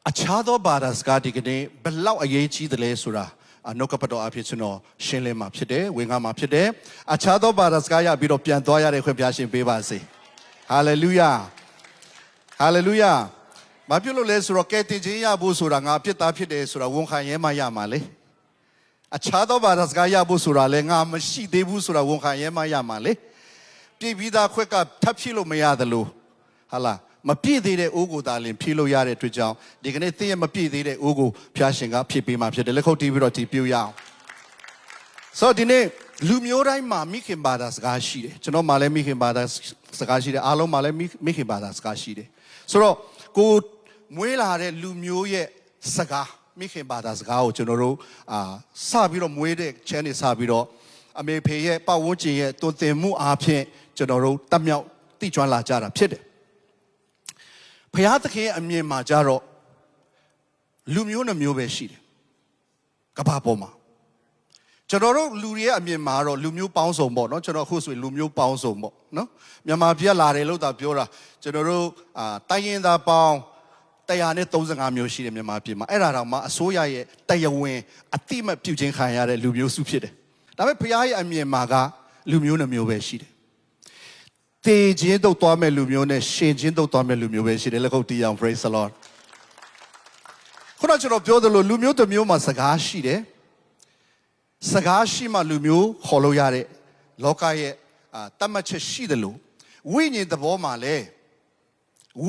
Achado badas gadi gane belau ayechi the le sura. No capato apicino shinle mapide, winga mapide. Achado badas gaya biro piantoya requiashin bebasi. Hallelujah. Hallelujah. Mapulo les rocketi jia busuranga pita pide sura wonka yema yamale. Achado badas gaya busura lenga mashi debu sura wonka yema yamale. Pibida quicker tapilo mayadalo. Hala. Mapide Ugo darling, Pilo Yare to Jow. They can think Mapide Ugo, Piashing up, Pipi Map, the Leco Tibiroti Puyao. So, the name Lumiorai Ma Miki Badas Gashi, Chano Male Miki Badas Sagashi, Alo Male Miki Badas Gashi. So, go Muelare Lumioye Saga, Miki Badas Gao, General, Sabiro Muede, Chenny Sabiro, I may pay Pawochi, Totemu Ape, General, Tamio, Tichuan La Jara, Pit. ဖျားသခင်အမြင်မှာကြတော့လူမျိုးနှမျိုးပဲရှိတယ်ကမ္ဘာပေါ်မှာကျွန်တော်တို့လူတွေရဲ့အမြင်မှာတော့လူမျိုးပေါင်းစုံပေါ့နော်ကျွန်တော်အခုဆိုရင်လူမျိုးပေါင်းစုံပေါ့နော်မြန်မာပြည်လာတယ်လို့သာပြောတာကျွန်တော်တို့တိုင်းရင်းသားပေါင်း135မျိုးရှိတယ်မြန်မာပြည်မှာအဲ့ဒါတော့မှအစိုးရရဲ့တရားဝင်အတိမတ်ပြုခြင်းခံရတဲ့လူမျိုးစုဖြစ်တယ်ဒါပေမဲ့ဖျားရဲ့အမြင်မှာကလူမျိုးနှမျိုးပဲရှိတယ်တေခြင်းတော့သွားမဲ့လူမျိုးနဲ့ရှင်ခြင်းတော့သွားမဲ့လူမျိုးပဲရှိတယ်လက်ခုပ်တီးအောင် praise the lord ခုနကျွန်တော်ပြောသလိုလူမျိုးတစ်မျိုးမှာစကားရှိတယ်စကားရှိမှလူမျိုးခေါ်လို့ရတဲ့လောကရဲ့တတ်မှတ်ချက်ရှိတယ်လို့ဝိညာဉ်သဘောမှာလဲ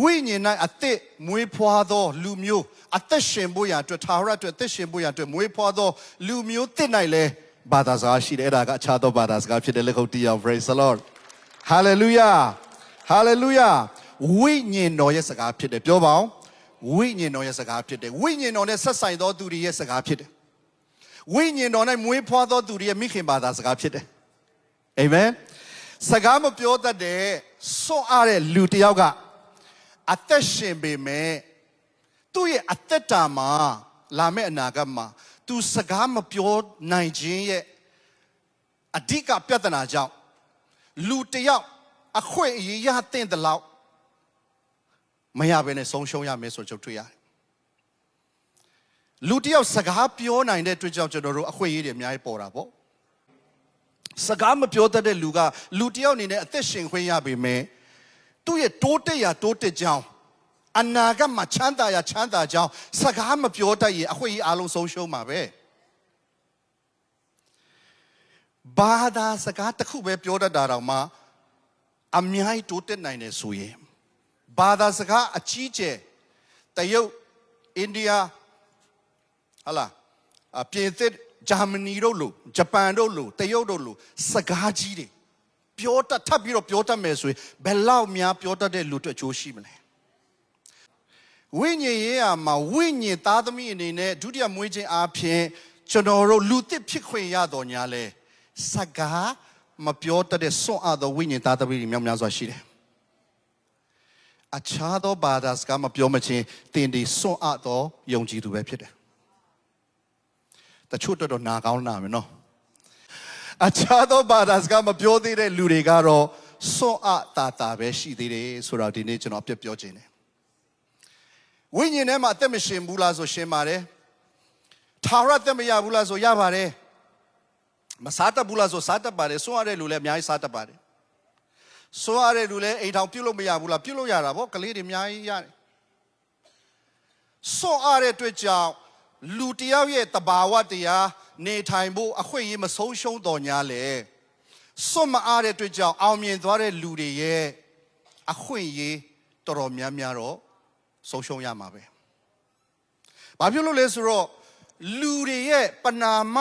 ဝိညာဉ်၌အသက်မွေးဖွားသောလူမျိုးအသက်ရှင်ဖို့ရအတွက်ထာဝရအတွက်အသက်ရှင်ဖို့ရအတွက်မွေးဖွားသောလူမျိုးတစ်၌လဲဘာသာစကားရှိတယ်အဲ့ဒါကအခြားသောဘာသာစကားဖြစ်တယ်လက်ခုပ်တီးအောင် praise the lord Hallelujah. Hallelujah. We need no yes a gapit. Pure we need no yes a gapit. We need no yes a side or do the yes a gapit. We need no name we pour out to the Mickey Badas gapit. Amen. Sagama pure that day so are Lutiaga. At the shame be me. Do ye at the tama lame nagama. To Sagama pure Nigeria. A dika piatana jow. လူတယောက်အခွင့်အရေးရတဲ့တလောက်မရဘဲနဲ့ဆုံးရှုံးရမယ်ဆိုကြုံတွေ့ရတယ်လူတယောက်စကားပြောနိုင်တဲ့အတွက်ကြောင့်ကျွန်တော်တို့အခွင့်အရေးတွေအများကြီးပေါ်တာပေါ့စကားမပြောတတ်တဲ့လူကလူတယောက်အနေနဲ့အသက်ရှင်ခွင့်ရပေမဲ့သူ့ရဲ့တိုးတက်ရာတိုးတက်ကြောင်းအနာဂတ်မှာချမ်းသာရာချမ်းသာကြောင်းစကားမပြောတတ်ရင်အခွင့်အရေးအလုံးဆုံးရှုံးမှာပဲဘာသာစကားတစ်ခုပဲပြောတတ်တာတော့မှအများကြီးတိုးတက်နိုင်တယ်ဆိုရင်ဘာသာစကားအကြီးကျယ်တရုတ်အိန္ဒိယဟာလားပြင်သစ်ဂျာမနီတို့လိုဂျပန်တို့လိုတရုတ်တို့လိုစကားကြီးတွေပြောတတ်ထပ်ပြီးတော့ပြောတတ်မယ်ဆိုရင်ဘယ်လောက်များပြောတတ်တဲ့လူတွေအကျိုးရှိမလဲဝိညာဉ်ရေးရာမှာဝိညာဉ်သားသမီးအနေနဲ့ဒုတိယမွေးခြင်းအပြင်ကျွန်တော်တို့လူသစ်ဖြစ်ခွင့်ရတော်ညာလဲစကားမပြောတတ်တဲ့စွန့်အားသောဝိညာဉ်သားသမီးတွေများများစွာရှိတယ်အခြားသောဘာသာစကားမပြောမချင်းတင်ဒီစွန့်အားသောယုံကြည်သူပဲဖြစ်တယ်တချို့တော့နာကောင်းနာမယ်နော်အခြားသောဘာသာစကားမပြောသေးတဲ့လူတွေကတော့စွန့်အားတာပဲရှိသေးတယ်ဆိုတော့ဒီနေ့ကျွန်တော်ပြပြောခြင်းတယ်ဝိညာဉ်ထဲမှာအသက်မရှင်ဘူးလားဆိုရှင်ပါတယ်ထာဝရသက်မရဘူးလားဆိုရပါတယ်မစားတတ်ဘူးလားဆိုစားတတ်ပါတယ်စွန့်ရတဲ့လူလည်းအများကြီးစားတတ်ပါတယ်စွန့်ရတဲ့လူလည်းအိမ်ထောင်ပြုတ်လို့မရဘူးလားပြုတ်လို့ရတာပေါ့ကလေးတွေအများကြီးရတယ်စွန့်ရတဲ့အတွက်ကြောင့်လူတယောက်ရဲ့တဘာဝတရားနေထိုင်ဖို့အခွင့်အရေးမဆုံးရှုံးတော်ညာလေစွန့်မအားတဲ့အတွက်ကြောင့်အောင်မြင်သွားတဲ့လူတွေရဲ့အခွင့်အရေးတော်တော်များများတော့ဆုံးရှုံးရမှာပဲဘာဖြစ်လို့လဲဆိုတော့လူတွေရဲ့ပနာမ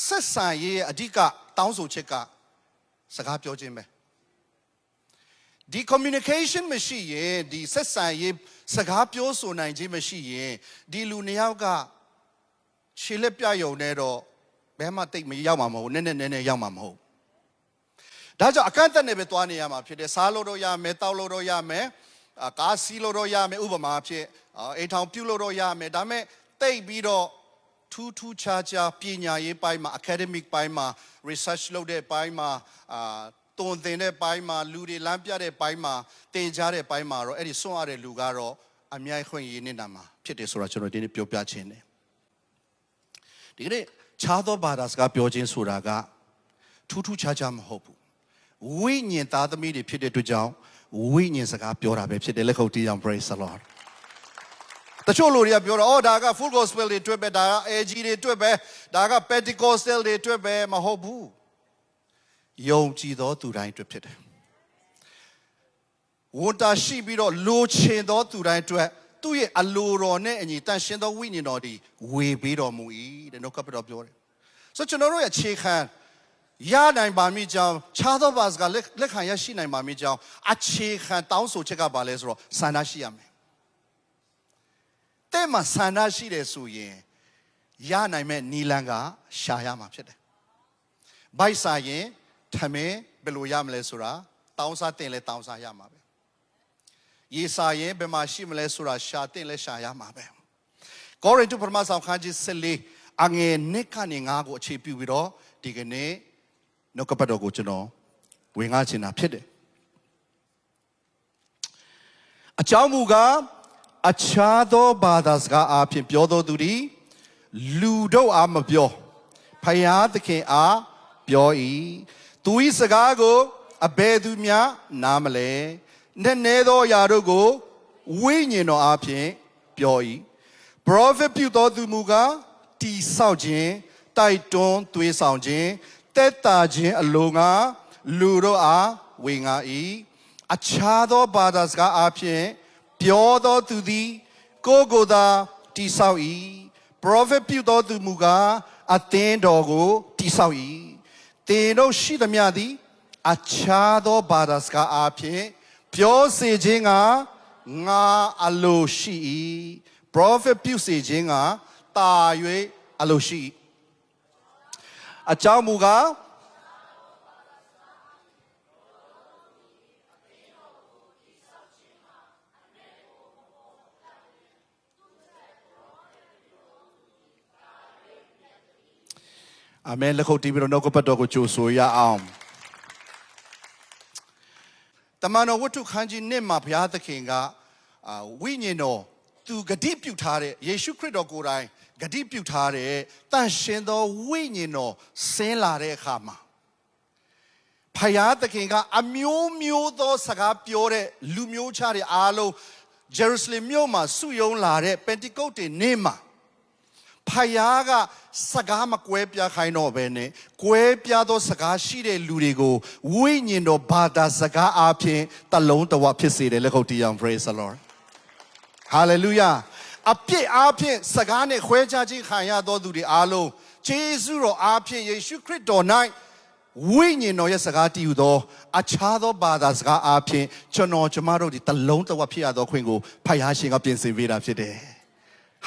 ဆက်ဆံရေးအဓိကတောင်းဆိုချက်ကစကားပြောခြင်းပဲဒီ communication မရှိရင်ဒီဆက်ဆံရေးစကားပြောဆိုနိုင်ခြင်းမရှိရင်ဒီလူနှစ်ယောက်ကခြေလက်ပြယုံနေတော့ဘယ်မှတိတ်မရောက်မှာမဟုတ်နည်းနည်းရောက်မှာမဟုတ်ဒါကြောင့်အကန့်အသတ်နဲ့ပဲသွားနေရမှာဖြစ်တယ်စားလို့တော့ရမယ်တောက်လို့တော့ရမယ်ကားစီးလို့တော့ရမယ်ဥပမာဖြစ်အိမ်ထောင်ပြုလို့တော့ရမယ်ဒါပေမဲ့တိတ်ပြီးတော့ထူးထူးခြားခြားပညာရေးပိုင်းမှာ academic ပိုင်းမှာ research လုပ်တဲ့ပိုင်းမှာတွန်သင်တဲ့ပိုင်းမှာလူတွေလမ်းပြတဲ့ပိုင်းမှာသင်ကြားတဲ့ပိုင်းမှာတော့အဲ့ဒီစွန့်ရတဲ့လူကတော့ အမြိုက်ခွင့်ရင်းနေတာမှာဖြစ်တယ်ဆိုတာကျွန်တော်ဒီနေ့ပြောပြခြင်းတယ်ဒီကနေ့ခြားသောဘာသာစကားပြောခြင်းဆိုတာကထူးထူးခြားခြားမဟုတ်ဘူးဝိညာဉ်သားသမီးတွေဖြစ်တဲ့အတွက်ကြောင့်ဝိညာဉ်စကားပြောတာပဲဖြစ်တယ်လက်ခုပ်တီးအောင် praise the Lord တချို့လူတွေကပြောတော့ဒါက full gospel တွေတွေ့ပဲဒါက AG တွေတွေ့ပဲဒါက Pentecostal တွေတွေ့ပဲမဟုတ်ဘူးယုံကြည်သောသူတိုင်းတွေ့ဖြစ်တယ်ဝန်တာရှိပြီးတော့လိုချင်သောသူတိုင်းတွေ့သူ့ရဲ့အလိုတော်နဲ့အညီတန်ရှင်းသောဝိညာဉ်တော်ဒီဝေပေးတော်မူ၏တဲ့နှုတ်ကပတ်တော်ပြောတယ်ဆိုကျွန်တော်တို့ရဲ့အခြေခံရနိုင်ပါမိကြောင်းခြားသောဘာသာလက်ခံရရှိနိုင်ပါမိကြောင်းအခြေခံတောင်းဆိုချက်ကဘာလဲဆိုတော့ဆန္ဒရှိရမယ်တဲ့မှာဆန္ဒရှိတယ်ဆိုရင်ရနိုင်မဲ့နီလန်ကရှာရမှာဖြစ်တယ်ဘိုက်စာရင်ထမင်းဘယ်လိုရမလဲဆိုတာတောင်းစားတင်လဲတောင်းစားရမှာပဲရေစာရင်ဘယ်မှာရှိမလဲဆိုတာရှာတင်လဲရှာရမှာပဲကောရိန္သုပထမဆောင်ခန်းကြီး14အငယ်1ကနေ9ကိုအခြေပြုပြီးတော့ဒီကနေ့နှုတ်ကပတ်တော်ကိုကျွန်တော်ဝင်ငါချင်တာဖြစ်တယ်အကြောင်းမူကားအခြားသောဘာသာစကားအားဖြင့်ပြောသောသူသည်လူတို့အားမပြောဖယားသခင်အားပြော၏သူ၏စကားကိုအဘယ်သူမျှနားမလဲနည်းနည်းသောຢာတို့ကိုဝိညာဉ်တော်အားဖြင့်ပြော၏ပရောဖက်ပြုသောသူမူကားတိဆောက်ခြင်းတိုက်တွန်းသွေးဆောင်ခြင်းတက်တာခြင်းအလိုငါလူတို့အားဝေငါ၏အခြားသောဘာသာစကားအားဖြင့်ပြောသောသူသည်ကိုယ်ကိုယ်သာတိဆောက်၏ပရောဖက်ပြုသောသူမူကားအသင်းတော်ကိုတိဆောက်၏သင်တို့ရှိသမျှသည်အခြားသောဘာသာစကားအားဖြင့်ပြောစေခြင်းကငါအလိုရှိ၏ပရောဖက်ပြုစေခြင်းကတာ၍အလိုရှိ၏အကြောင်းမူကားအာမင်လက်ခုပ်တီးပြီးတော့နှုတ်ကပတ်တော်ကိုကြိုဆိုရအောင်တမန်တော်ဝတ္ထုခန်းကြီး1မှာဘုရားသခင်ကဝိညာဉ်တော်သူဂတိပြုထားတဲ့ယေရှုခရစ်တော်ကိုယ်တိုင်ဂတိပြုထားတဲ့တန်ရှင်သောဝိညာဉ်တော်ဆင်းလာတဲ့အခါမှာဘုရားသခင်ကအမျိုးမျိုးသောစကားပြောတဲ့လူမျိုးခြားတွေအားလုံးဂျေရုဆလင်မြို့မှာစုယုံလာတဲ့ပင်တီကုတ်တေနေ့မှာဖယားကစကားမကွဲပြားခိုင်းတော့ဘဲနဲ့ကွဲပြားသောစကားရှိတဲ့လူတွေကိုဝိညာဉ်တော်ဘာသာစကားအားဖြင့်တလုံးတဝဖြစ်စေတယ်လက်ခုပ်တီးအောင် praise the Lord hallelujah အပြစ်အားဖြင့်စကားနဲ့ခွဲခြားခြင်းခံရသောသူတွေအားလုံးယေရှုတော်အားဖြင့်ယေရှုခရစ်တော်၌ဝိညာဉ်တော်ရဲ့စကားတည်ဟူသောအခြားသောဘာသာစကားအားဖြင့်ကျွန်တော်ကျမတို့ဒီတလုံးတဝဖြစ်ရသောခွင့်ကိုဖယားရှင်ကပြင်ဆင်ပေးတာဖြစ်တယ်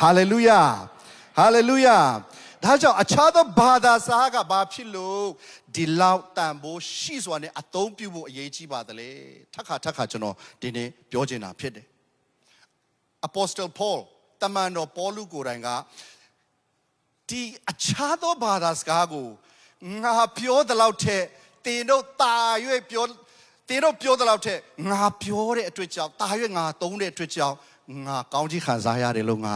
hallelujahဟာလေလုယာဒါကြောင့်အခြားသောဘာသာစကားကဘာဖြစ်လို့ဒီလောက်တန်ဖိုးရှိစွာနဲ့အသုံးပြုဖို့အရေးကြီးပါတယ်လေထပ်ခါကျွန်တော်ဒီနေ့ပြောချင်တာဖြစ်တယ် Apostle Paul တမန်တော်ပေါလုကိုယ်တိုင်ကဒီအခြားသောဘာသာစကားကိုငါပြောတဲ့လောက်ထက်တင်တို့တာ၍ပြောတင်တို့ပြောတဲ့လောက်ထက်ငါပြောတဲ့အတွက်ကြောင့်တာ၍ငါသုံးတဲ့အတွက်ကြောင့်ငါကောင်းကြီးခံစားရတယ်လို့ငါ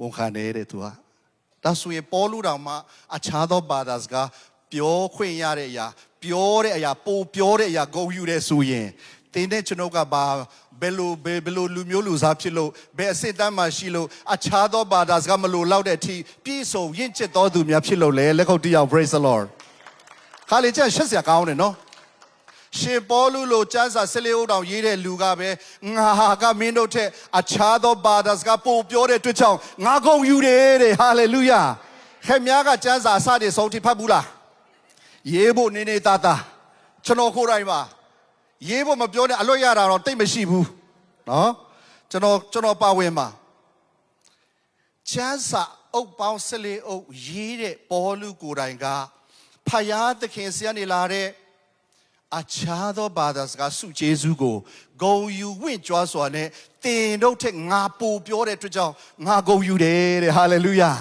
ဝန်ခံနေတဲ့သူကဒါဆိုရင်ပေါလုတော်မှာအခြားသောဘာသာစကားပြောခွင့်ရတဲ့အရာပြောတဲ့အရာပိုပြောတဲ့အရာဂုဏ်ယူတဲ့ဆိုရင်တင်းတဲ့ကျွန်ုပ်ကဘာဘယ်လိုလူမျိုးလူစားဖြစ်လို့ဘယ်အစစ်တမ်းမှရှိလို့အခြားသောဘာသာစကားမလို့လောက်တဲ့အထိပြည့်စုံရင့်ကျက်သောသူများဖြစ်လို့လေလက်ခုပ်တီးအောင် praise the Lord ခါလေကျရှက်စရာကောင်းတယ်နော်ရှင်ပေါလုလိုကျမ်းစာ14ဦးတောင်ရေးတဲ့လူကပဲငါကမင်းတို့ထက်အခြားသောဘာသာစကားပိုပြောတဲ့အတွက်ကြောင့်ငါဂုဏ်ယူတယ်တဲ့ဟာလေလုယာခင်များကကျမ်းစာအစတွေဆုံးထိဖတ်ဘူးလားရေးဖို့နေနေသားသားကျွန်တော်ကိုယ်တိုင်ပါရေးဖို့မပြောနဲ့အလွတ်ရတာတော့တိတ်မရှိဘူးနော်ကျွန်တော်ပါဝင်ပါကျမ်းစာအုပ်ပေါင်း14အုပ်ရေးတဲ့ပေါလုကိုယ်တိုင်ကဖယားသခင်ဆီကနေလာတဲ့အခြားသောဘာသာစကားစုကျေးဇူးကိုဂုဏ်ယူဝင့်ကြွားစွာနဲ့တင်တို့ထက်ငါပိုပြောတဲ့အတွက်ကြောင့်ငါဂုဏ်ယူတယ်တဲ့ဟာလေလုယာ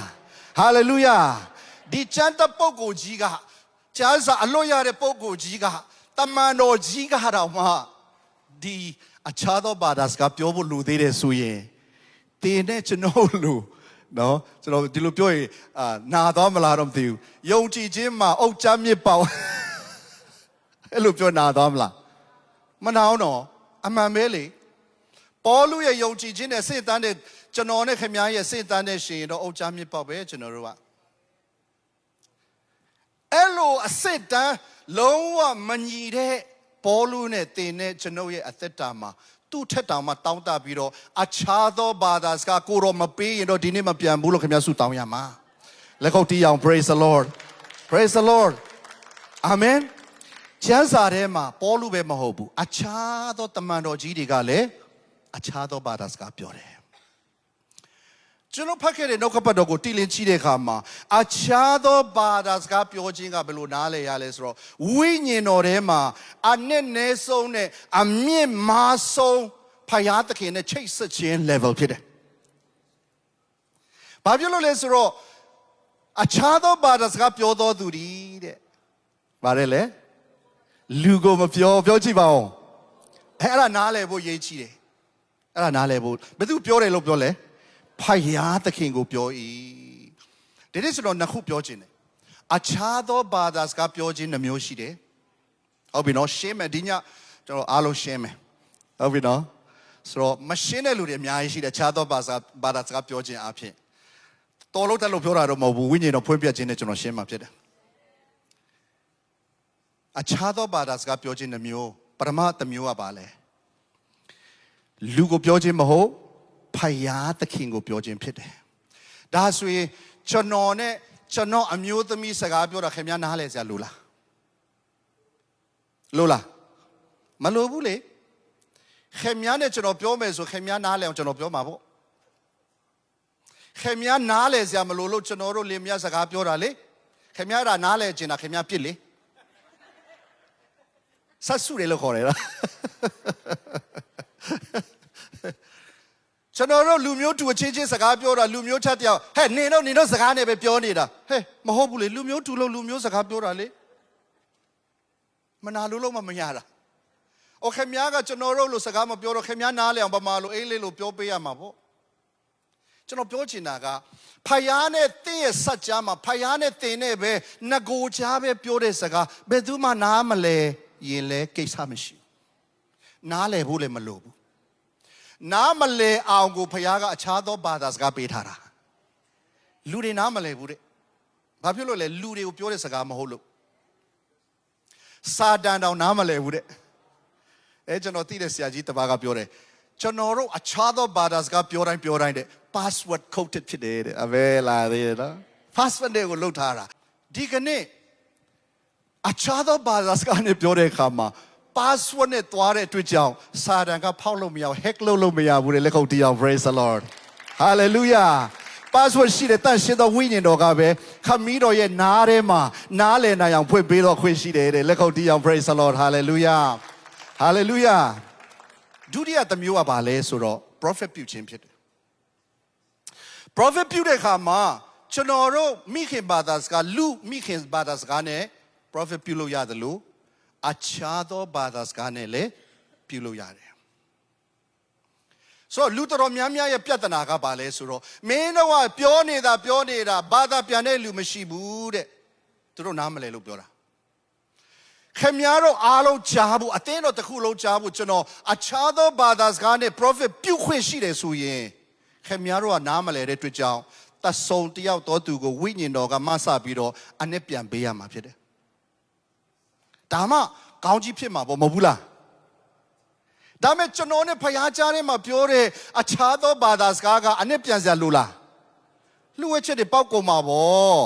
ဟာလေလုယာဒီကျမ်းတဲ့ပုဂ္ဂိုလ်ကြီးကကျမ်းစာအလွတ်ရတဲ့ပုဂ္ဂိုလ်ကြီးကတမန်တော်ကြီးကတော့မှဒီအခြားသောဘာသာစကားပြောဖို့လိုသေးတယ်ဆိုရင် တင်းနဲ့ကျွန်တော်လူနော်ကျွန်တော်ဒီလိုပြောရင်နာသွားမလားတော့မသိဘူးယုံကြည်ခြင်းမှာအုတ်ချမ်းမြစ်ပေါအဲ့လိုပြောနာသွားမလားမနာအောင်တော့အမှန်ပဲလေပေါလုရဲ့ယုံကြည်ခြင်းနဲ့စိတ်တန်းတဲ့ကျွန်တော်နဲ့ခင်ဗျားရဲ့စိတ်တန်းတဲ့ရှင်တော့အုတ်ချမ်းမြစ်ပေါပဲကျွန်တော်တို့ကအဲ့လိုအစစ်တန်းလုံးဝမညီတဲ့ပေါလုနဲ့တင်တဲ့ကျွန်ုပ်ရဲ့အသက်တာမှာသူ့ထက်တောင်မှတောင်းတပြီးတော့အခြားသောဘာသာစကားကိုတော့မပေးရင်တော့ဒီနေ့မပြန်ဘူးလို့ခင်ဗျားဆုတောင်းရမှာလက်ခုပ်တီးအောင် praise the lord praise the lord amen ကျမ်းစာထဲမှာပေါလုပဲမဟုတ်ဘူးအခြားသောတမန်တော်ကြီးတွေကလည်းအခြားသောဘာသာစကားပြောတယ်ကျွန်တော်ဖတ်ခဲ့တဲ့နှုတ်ကပတ်တော်ကိုတည်လင်းကြည့်တဲ့အခါမှာအခြားသောဘာသာစကားပြောခြင်းကဘယ်လိုနားလည်ရလဲဆိုတော့ဝိညာဉ်တော်ထဲမှာအနဲ့နဲဆုံးနဲ့အမြင့်မားဆုံးဖယားသခင်နဲ့ချိတ်ဆက်ခြင်း level ဖြစ်တယ်။ဘာဖြစ်လို့လဲဆိုတော့အခြားသောဘာသာစကားပြောတော်သူတွေတဲ့။ဘာလဲလဲလူကိုမပြောကြည့်ပါဦး။အဲ့ဒါနားလည်ဖို့ရည်ကြီးတယ်။အဲ့ဒါနားလည်ဖို့ဘယ်သူပြောတယ်လို့ပြောလဲဖယားသခင်ကိုပြော၏ဒီနေ့ကျွန်တော်နှစ်ခုပြောခြင်းတယ်အခြားသောဘာသာစကားပြောခြင်းနှမျိုးရှိတယ်ဟုတ်ပြီနော်ရှင်းမယ်ဒီညကျွန်တော်အားလုံးရှင်းမယ်ဟုတ်ပြီနော်ဆိုတော့မရှင်းတဲ့လူတွေအများကြီးရှိတယ်အခြားသောဘာသာစကားပြောခြင်းအဖြစ်တော်လို့တက်လို့ပြောတာတော့မဟုတ်ဘူးဝိညာဉ်တော်ဖွင့်ပြခြင်းနဲ့ကျွန်တော်ရှင်းမှာဖြစ်တယ်အခြားသောဘာသာစကားပြောခြင်းနှမျိုးပထမတစ်မျိုးကပါလဲလူကိုပြောခြင်းမဟုတ်ဖယားသခင်ကိုပြောခြင်းဖြစ်တယ်။ဒါဆိုရင်ကျွန်တော်နဲ့ကျွန်တော်အမျိုးသမီးစကားပြောတာခင်ဗျားနားလဲစရာလိုလား။လိုလား။မလိုဘူးလေ။ခင်ဗျားနဲ့ကျွန်တော်ပြောမယ်ဆိုခင်ဗျားနားလဲအောင်ကျွန်တော်ပြောမှာပေါ့။ခင်ဗျားနားလဲစရာမလိုလို့ကျွန်တော်တို့လင်မယားစကားပြောတာလေ။ခင်ဗျားကနားလဲကျင်တာခင်ဗျားပြစ်လေ။ဆက်စုတယ်လို့ခေါ်တယ်လား။ကျွန်တော်တို့လူမျိုးတူအချင်းချင်းစကားပြောတာလူမျိုးထက်တယောက်ဟဲ့နင်တို့စကားနဲ့ပဲပြောနေတာဟဲ့မဟုတ်ဘူးလေလူမျိုးတူလို့လူမျိုးစကားပြောတာလေမနာလို့မရတာโอเคမြားကကျွန်တော်တို့လို့စကားမပြောတော့ခင်ဗျားနားလဲအောင်ပမာလို့အင်္ဂလိပ်လို့ပြောပေးရမှာပေါ့ကျွန်တော်ပြောချင်တာကဖယားနဲ့တင်းရဲ့စัจ जा မှာဖယားနဲ့တင်းနဲ့ပဲငကိုချားပဲပြောတဲ့စကားဘယ်သူမှနားမလဲရင်လဲကိစ္စမရှိနားလဲဖို့လည်းမလိုဘူးနားမလဲအောင်ကိုဖယားကအခြားသောဘာသာစကားပေးထားတာလူတွေနားမလဲဘူးတဲ့ဘာဖြစ်လို့လဲလူတွေကိုပြောတဲ့စကားမဟုတ်လို့စာတန်တောင်နားမလဲဘူးတဲ့ကျွန်တော်သိတဲ့ဆရာကြီးတပါးကပြောတယ်ကျွန်တော်တို့အခြားသောဘာသာစကားပြောတိုင်းတဲ့ password coded ဖြစ်တယ်တဲ့အဘယ်လာသေးတယ်နော် password တွေကိုလုတ်ထားတာဒီကနေ့အခြားသောဘာသာစကားနဲ့ပြောတဲ့အခါမှာpassword နဲ့တွားတဲ့အတွက်ကြောင့်စာတန်ကဖောက်လို့မရဘူး hack လုပ်လို့မရဘူးလေလက်ခုပ်တီးအောင် praise the lord hallelujah password ရှိတဲ့တန်ရှင်းသောဝိညာဉ်တော်ကပဲခမည်းတော်ရဲ့နားထဲမှာနားလည်နိုင်အောင်ဖွင့်ပေးတော့ခွင့်ရှိတယ်တဲ့လက်ခုပ်တီးအောင် praise the lord hallelujah hallelujah ဒုတိယတစ်မျိုးကဘာလဲဆိုတော့ prophet ပြုခြင်းဖြစ်တယ် prophet ပြုတဲ့အခါမှာကျွန်တော်တို့မိခင်ဘာသာစကားလူမိခင်ဘာသာစကားနဲ့ prophet ပြုလို့ရတယ်လို့အခြားသောဘာသာစကားနဲ့လည်းပြုလို့ရတယ်ဆိုတော့လူတော်များများရဲ့ပြဿနာကဘာလဲဆိုတော့မင်းတို့ကပြောနေတာဘာသာပြန်တဲ့လူမရှိဘူးတဲ့သူတို့နားမလဲလို့ပြောတာခင်များတို့အားလုံးကြားဖို့အသင်းတော်တစ်ခုလုံးကြားဖို့ကျွန်တော်အခြားသောဘာသာစကားနဲ့ prophet ပြုခွင့်ရှိတယ်ဆိုရင်ခင်များတို့ကနားမလဲတဲ့အတွက်ကြောင့်တဆုံတယောက်တော်သူကိုဝိညာဉ်တော်ကမဆပြီးတော့အနှစ်ပြန်ပေးရမှာဖြစ်တယ်ဒါမှကောင်းကြီးဖြစ်မှာပေါ့မဟုတ်ဘူးလားဒါမဲ့ကျွန်တော်နဲ့ဖယားကြားထဲမှာပြောတဲ့အခြားသောဘာသာစကားကအနှစ်ပြန်စရာလိုလားလှုပ်ဝဲချက်တွေပေါက်ကုန်မှာပေါ့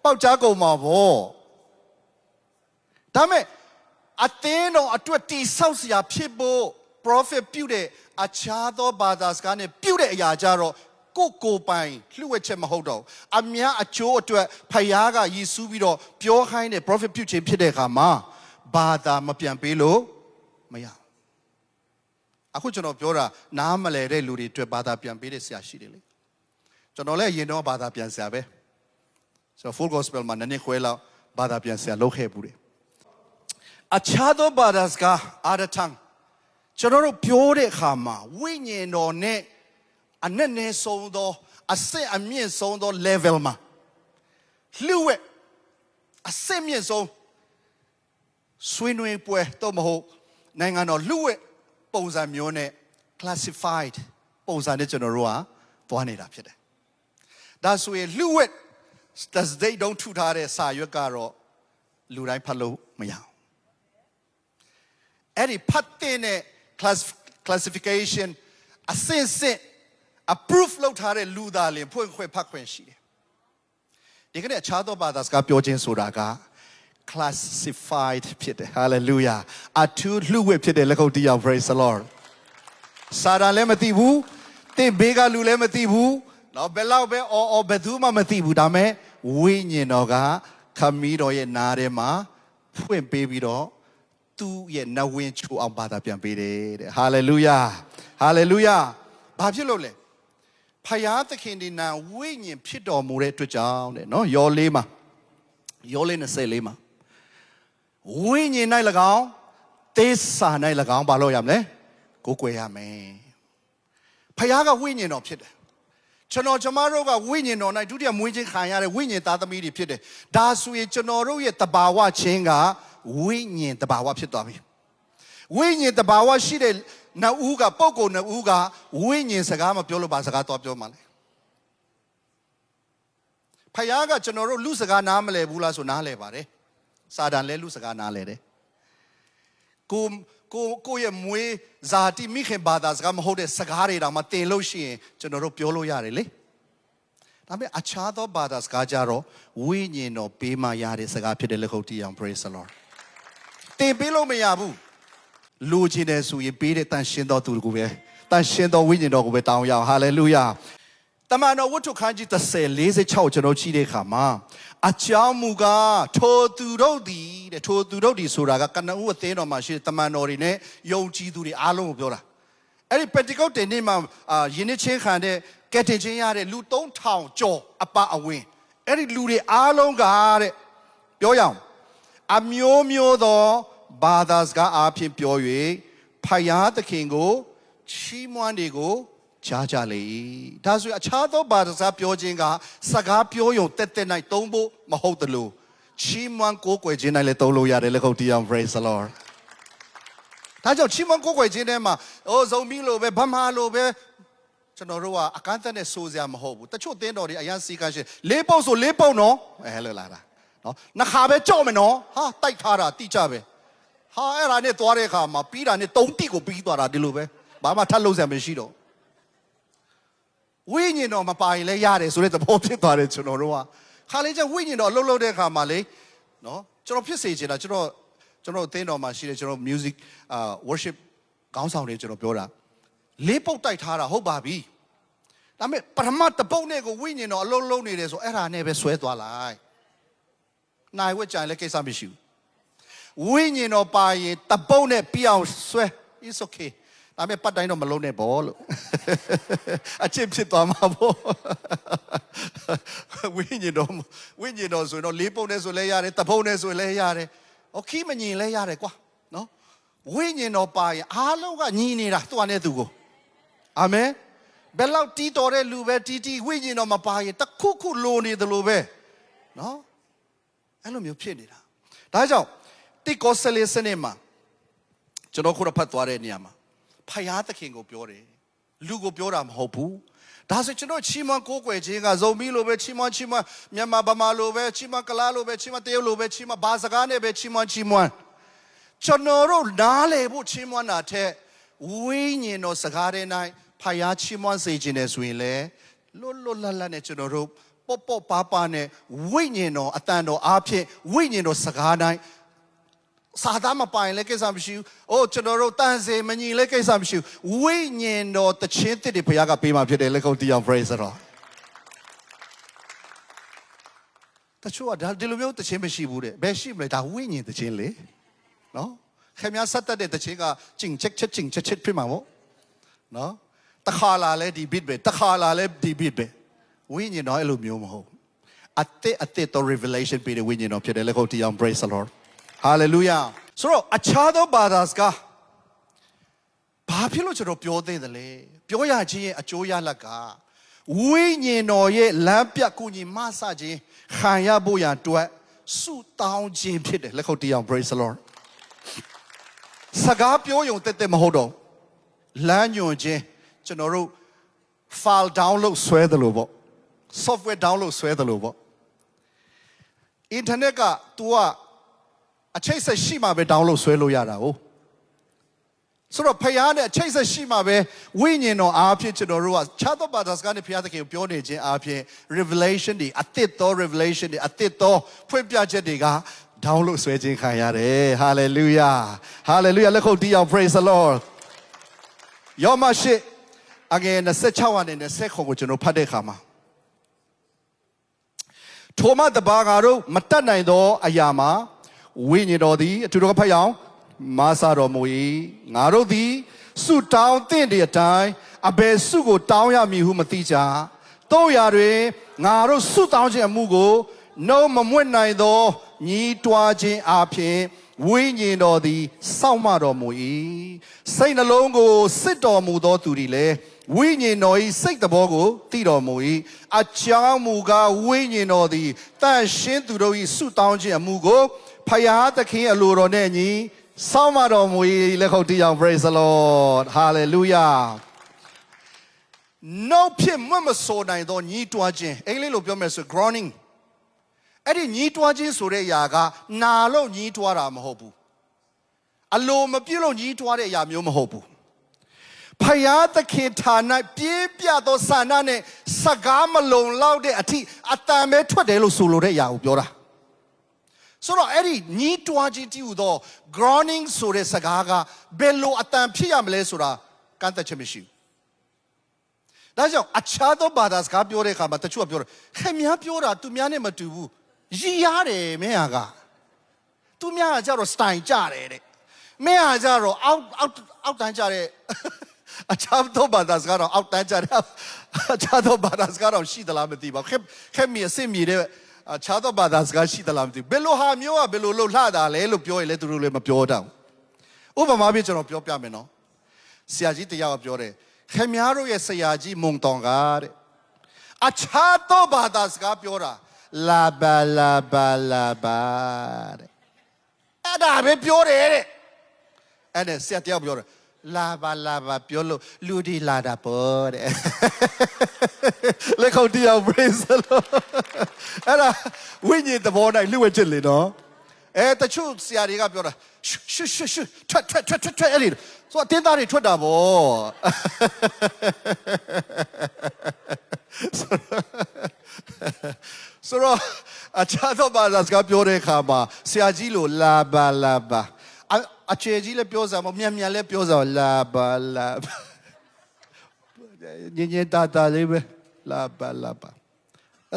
ပေါက်ကြားကုန်မှာပေါ့ဒါမဲ့အသင်းတော်အတွက်တိဆောက်စရာဖြစ်ဖို့ prophet ပြုတဲ့အခြားသောဘာသာစကားနဲ့ပြုတဲ့အရာကြတော့ကိုပိုင်လှုပ်ဝဲချက်မဟုတ်တော့အများအကျိုးအတွက်ဖယားကရည်စူးပြီးတော့ပြောခိုင်းတဲ့ prophet ပြုခြင်းဖြစ်တဲ့အခါမှာဘာသာမပြန်ပေးလို့မရအခုကျွန်တော်ပြောတာနားမလဲတဲ့လူတွေအတွက်ဘာသာပြန်ပေးတဲ့ဆရာရှိတယ်လေကျွန်တော်လည်းအရင်တော့ဘာသာပြန်ဆရာပဲဆိုတော့ full gospel မှာနည်းနည်းခွဲလောက်ဘာသာပြန်ဆရာလုပ်ခဲ့ဘူးတယ်အခြားသောဘာသာစကား other tongue ကျွန်တော်တို့ပြောတဲ့အခါမှာဝိညာဉ်တော်နဲ့ အနည်းနည်းဆုံးသောအစစ်အမြင့်ဆုံးသော level မှာလှုပ်ဝက်အစစ်မြင့်ဆုံးဆွေးနွေးပွဲတော့မဟုတ်နိုင်ငံတော်လှုပ်ဝက်ပုံစံမျိုးနဲ့ classified ပုံစံနဲ့ကျွန်တော်တို့ကသွားနေတာဖြစ်တယ်ဒါဆိုရင်လှုပ်ဝက် they don't ထူထားတဲ့စာရွက်ကတော့လူတိုင်းဖတ်လို့မရအောင်အဲ့ဒီဖတ်တဲ့ classification အစင်စင် approve လုပ်ထားတဲ့လူသားလင်ဖွင့်ခွင့်ဖတ်ခွင့်ရှိတယ်ဒီကနေ့အခြားသောဘာသာစကားပြောခြင်းဆိုတာက classified ဖြစ်တယ် hallelujah အထူးလှုပ်ဝက်ဖြစ်တယ်လက်ခုပ်တီးအောင် praise the lord စာရန်လည်းမသိဘူးတင်ဘေးကလူလည်းမသိဘူးတော့ဘယ်လောက်ပဲအော်ဘယ်သူမှမသိဘူးဒါမဲ့ဝိညာဉ်တော်ကခမီးတော်ရဲ့နားထဲမှာဖွင့်ပေးပြီးတော့သူ့ရဲ့နဝင်းချိုးအောင်ဘာသာပြန်ပေးတယ်တဲ့ hallelujah hallelujah ဘာဖြစ်လို့လဲဖယားသခင်ဒီနာဝိညာဉ်ဖြစ်တော်မူတဲ့အတွက်ကြောင့်တဲ့နော်ယောလေး24မှာဝိညာဉ်၌၎င်းသေစာ၌၎င်းဘာလို့ရမလဲကိုးကွယ်ရမယ်ဖယားကဝိညာဉ်တော်ဖြစ်တယ်ကျွန်တော်တို့ကဝိညာဉ်တော်၌ဒုတိယမွေးခြင်းခံရတဲ့ဝိညာဉ်သားသမီးတွေဖြစ်တယ်ဒါဆိုရင်ကျွန်တော်တို့ရဲ့တဘာဝချင်းကဝိညာဉ်တဘာဝဖြစ်သွားပြီဝိညာဉ်တဘာဝရှိတဲ့နှစ်ဦးကပုဂ္ဂိုလ်နှစ်ဦးကဝိညာဉ်စကားမပြောလို့ဘာစကားတော့ပြောမှလဲဖယားကကျွန်တော်တို့လူစကားနားမလဲဘူးလားဆိုနားလဲပါတယ်စာတန်လည်းလူစကားနားလဲတယ်ကိုရဲ့မွေးဇာတိမိခင်ဘာသာစကားမဟုတ်တဲ့စကားတွေတောင်မှတင်လို့ရှိရင်ကျွန်တော်တို့ပြောလို့ရတယ်လေဒါပေမဲ့အခြားသောဘာသာစကားကြတော့ဝိညာဉ်တော်ပေးမှရတဲ့စကားဖြစ်တဲ့လက်ခုပ်တီးအောင် praise the lord တင်ပေးလို့မရဘူးလူချင်းတဲ့ဆိုရင်ပေးတဲ့တန်ရှင်းတော်သူကိုပဲတန်ရှင်းတော်ဝိညာဉ်တော်ကိုပဲတောင်းရအောင် hallelujah တမန်တော်ဝတ္ထုခန်းကြီး30:46ကျွန်တော်ကြည့်တဲ့အခါမှာအကြောင်းမူကားထိုသူတို့သည်ဆိုတာကကနဦးအသင်းတော်မှာရှိတဲ့တမန်တော်တွေနဲ့ယုံကြည်သူတွေအားလုံးကိုပြောတာအဲ့ဒီပက်တီကုတ်တင်နေ့မှာယင်းနှချင်းခံတဲ့ကက်တင်ချင်းရတဲ့လူ3000ကျော်အပအဝင်အဲ့ဒီလူတွေအားလုံးကတဲ့ပြောရအောင်အမျိုးမျိုးသောဘာသာစကားအားဖြင့်ပြော၍ဖယားသခင်ကိုချီးမွမ်းတွေကိုကြားကြလေဒါဆိုအခြားသောဘာသာစကားပြောခြင်းကစကားပြောရုံတက်၌သုံးဖို့မဟုတ်တယ်လို့ချီးမွမ်းကိုးကွယ်ခြင်း၌လည်းသုံးလို့ရတယ်လက်ခုပ်တီးအောင် praise the lord ဒါကြောင့်ချီးမွမ်းကိုးကွယ်ခြင်းထဲမှာဇုံမီလိုပဲဗမာလိုပဲကျွန်တော်တို့ကအကန့်အသတ်နဲ့စိုးစရာမဟုတ်ဘူးတချို့သင်းတော်တွေအရင်စီကန်းရှင်၄ပုတ်ဆို၄ပုတ်နော်ဟဲ့လို့လာတာနော်နှစ်ခါပဲကြော့မယ်နော်ဟာတိုက်ထားတာတိကျပဲဟာအဲ့ဒါနဲ့သွားတဲ့အခါမှာပြီးတာနဲ့၃တိကိုပြီးသွားတာဒီလိုပဲဘာမှထပ်လို့စရာမရှိတော့ဝိညာဉ်တော်မပါရင်လည်းရတယ်ဆိုတဲ့သဘောဖြစ်သွားတယ်ကျွန်တော်တို့ကခါလေးကျဝိညာဉ်တော်အလုပ်လုပ်တဲ့အခါမှာလေနော်ကျွန်တော်ဖြစ်စေချင်တာကျွန်တော်အသင်းတော်မှာရှိတဲ့ကျွန်တော် music worship ခေါင်းဆောင်တွေကျွန်တော်ပြောတာလေးပုတ်တိုက်ထားတာဟုတ်ပါပြီဒါပေမဲ့ပထမတစ်ပုတ်နဲ့ကိုဝိညာဉ်တော်အလုပ်လုပ်နေတယ်ဆိုအဲ့ဒါနဲ့ပဲဆွဲသွားလိုက်နိုင်ဝက်ကြရင်လည်းကိစ္စမရှိဘူးဝိညာဉ်တော်ပါရင်တပုတ်နဲ့ပြအောင်ဆွဲ it's okayဒါပေမဲ့ပတ်တိုင်းတော့မလုံးနဲ့ဘောလို့အချစ်ဖြစ်သွားမှာပေါ့ဝိညာဉ်တော်ဆိုတော့လေးပုတ်နဲ့ဆိုလဲရတယ်တပုတ်နဲ့ဆိုလဲရတယ်โอเคမညီလဲရတယ်ကွာနော်ဝိညာဉ်တော်ပါရင်အားလုံးကညီနေတာသူ့နဲ့သူကိုအာမင်ဘယ်လောက်တီးတော်တဲ့လူပဲတီးဝိညာဉ်တော်မပါရင်တခုခုလိုနေတယ်လို့ပဲနော်အဲ့လိုမျိုးဖြစ်နေတာဒါကြောင့်တိကောဆလေးစနစ်မှာကျွန်တော်ခုနဖတ်သွားတဲ့နေရာမှာဖယားသခင်ကိုပြောတယ်လူကိုပြောတာမဟုတ်ဘူးဒါဆိုကျွန်တော်ချီးမွမ်းကိုးကွယ်ခြင်းကဇုံမီလိုပဲချီးမွမ်းမြန်မာဗမာလိုပဲချီးမွမ်းကလားလိုပဲချီးမွမ်းတရုတ်လိုပဲချီးမွမ်းဘာစကားနဲ့ပဲချီးမွမ်းကျွန်တော်တို့နားလေဖို့ချီးမွမ်းတာထက်ဝိညာဉ်တော်စကားတဲ့၌ဖယားချီးမွမ်းစေခြင်းနဲ့ဆိုရင်လေလွတ်လပ်နဲ့ကျွန်တော်တို့ပေါ့ပါနဲ့ဝိညာဉ်တော်အတန်တော်အားဖြင့်ဝိညာဉ်တော်စကားတိုင်းစာသားမပိုင်လည်းကိစ္စမရှိဘူး။အိုးကျွန်တော်တို့တန်စေမညီလည်းကိစ္စမရှိဘူး။ဝိညာဉ်တော်တခြင်းတစ်တွေဘုရားကပေးမှဖြစ်တယ်လက်ခုပ်တီးအောင် praise တော်။တချို့ကဒါဒီလိုမျိုးတခြင်းမရှိဘူးတဲ့။ဘယ်ရှိမလဲဒါဝိညာဉ်တခြင်းလေ။နော်။ခင်ဗျားဆက်တတ်တဲ့တခြင်းကကျင့်ချက်ဖြစ်မှာမို့။နော်။တခါလာလဲဒီ beat ပဲတခါလာလဲဒီ beat ပဲ။ဝိညာဉ်တော်အဲ့လိုမျိုးမဟုတ်ဘူး။အသက်တော် revelation ပေးတဲ့ဝိညာဉ်တော်ဖြစ်တယ်လက်ခုပ်တီးအောင် praise the Lord hallelujah ဆိုတော့အခြားသောဘာသာစကားဘာဖြစ်လို့ကျွန်တော်ပြောသေးတယ်လဲ ပြောရခြင်းရဲ့အကျိုးရလဒ်ကဝိညာဉ်တော်ရဲ့လမ်းပြကူညီမဆခြင်းခံရဖို့ရန်အတွက်ဆုတောင်းခြင်းဖြစ်တယ်လက်ခုပ်တီးအောင် praise the Lord စကားပြောရုံတက်မဟုတ်တော့လမ်းညွှန်ခြင်းကျွန်တော်တို့ file download ဆွဲတယ်လို့ပေါ့ software download ဆွဲတယ်လို့ပေါ့ internet က तू ကအချိတ်ဆက်ရှိမှပဲ download ဆွဲလို့ရတာ哦ဆိုတော့ဖယားနဲ့အချိတ်ဆက်ရှိမှပဲဝိညာဉ်တော်အားဖြင့်ကျွန်တော်တို့ကခြားသောဘာသာစကားနဲ့ဖယားသခင်ကိုပြောနေခြင်းအားဖြင့် revelation တွေအသစ်သော revelation တွေအသစ်သောဖွင့်ပြချက်တွေက download ဆွဲခြင်းခံရတယ် hallelujah hallelujah လက်ခုပ်တီးအောင် praise the Lord ယောမရှိအငယ်26ကနေ29ကိုကျွန်တော်ဖတ်တဲ့အခါမှာထိုမှတပါးတို့မတတ်နိုင်သောအရာမှာဝိညာဉ်တော်သည်အတူတူဖတ်ရအောင်မာစာတော်မူ၏ငါတို့သည်ဆုတောင်းသင့်တဲ့အတိုင်းအဘယ်ဆုကိုတောင်းရမည်ဟုမသိကြတို့ရာတွင်ငါတို့ဆုတောင်းခြင်းအမှုကိုနှုံးမမွတ်နိုင်သောညီးတွားခြင်းအပြင်ဝိညာဉ်တော်သည်စောင့်မတော်မူ၏စိတ်နှလုံးကိုစစ်တော်မူသောသူသည်လည်းဝိညာဉ်တော်၏စိတ်တဘောကိုသိတော်မူ၏အကြောင်းမူကားဝိညာဉ်တော်သည်တန်ရှင်းသူတို့၏ဆုတောင်းခြင်းအမှုကိုဖယားသခင်အလိုတော်နဲ့ညီစောင့်မတော်မူ၏လက်ခုပ်တီးအောင် praise the Lord hallelujah နှုတ်ဖြင့်မွတ်မဆိုနိုင်သောညီးတွားခြင်းအင်္ဂလိပ်လိုပြောမယ်ဆို groaning အဲ့ဒီညီးတွားခြင်းဆိုတဲ့အရာကနာလို့ညီးတွားတာမဟုတ်ဘူးအလိုမပြည့်လို့ညီးတွားတဲ့အရာမျိုးမဟုတ်ဘူးဖယားသခင်ဌာနပြည့်ပြသောဆန္ဒနဲ့စကားမလုံလောက်တဲ့အထိအတန်ပဲထွက်တယ်လို့ဆိုလိုတဲ့အရာကိုပြောတာဆိုတော့အဲ့ဒီညီးတွားခြင်းတည်ဟူသော groaning ဆိုတဲ့စကားကဘယ်လိုအတန်ဖြစ်ရမလဲဆိုတာကန့်သက်ချက်မရှိဘူးဒါကြောင့်အခြားသောဘာသာစကားပြောတဲ့အခါမှာတချို့ကပြောတယ်ခင်များပြောတာသူများနဲ့မတူဘူးရည်ရတယ်မင်းဟာကသူများကကြတော့ style ကြတယ်တဲ့မင်းဟာကြတော့အောက်တန်းကြတဲ့အခြားသောဘာသာစကားတော့အောက်တန်းကြတဲ့အခြားသောဘာသာစကားတော့ရှိသလားမသိပါဘူးခင်မြေအစ်မြေတဲ့အခြားသောဘာသာစကားရှိသလားမသိဘူးဘယ်လိုဟာမျိုးကဘယ်လိုလှတာလဲလို့ပြောရင်လည်းသူတို့လည်းမပြောတတ်ဘူးဥပမာပြကျွန်တော်ပြောပြမယ်နော်ဆရာကြီးတရားကပြောတယ်ခင်များတို့ရဲ့ဆရာကြီးမုံတောင်ကတဲ့အခြားသောဘာသာစကားပြောတာလာဘာလာဘာလာဘာတဲ့အဲ့ဒါပဲပြောတယ်တဲ့အဲ့ဒါဆရာတရားပြောတယ်လာဘာလာဘာပြောလို့လူဒီလာတာပေါ့တဲ့လက်ခုပ်တီးအောင် praise the Lord အဲ့ဒါဝိညာဉ်သဘောနဲ့လှုပ်ဝဲချစ်လေနော်တချို့ဆရာတွေကပြောတာရှုထွက်အဲ့ဒီဆိုတော့တင်းသားတွေထွက်တာပေါ့ဆိုတော့အခြားသောဘာသာစကားပြောတဲ့အခါမှာဆရာကြီးလိုလာဘာလာဘာအခြေကြီးလည်းပြောစားမမြန်လည်းပြောစားလာဘာလာဘာညင်တာလေးပဲလာဘာလာဘာ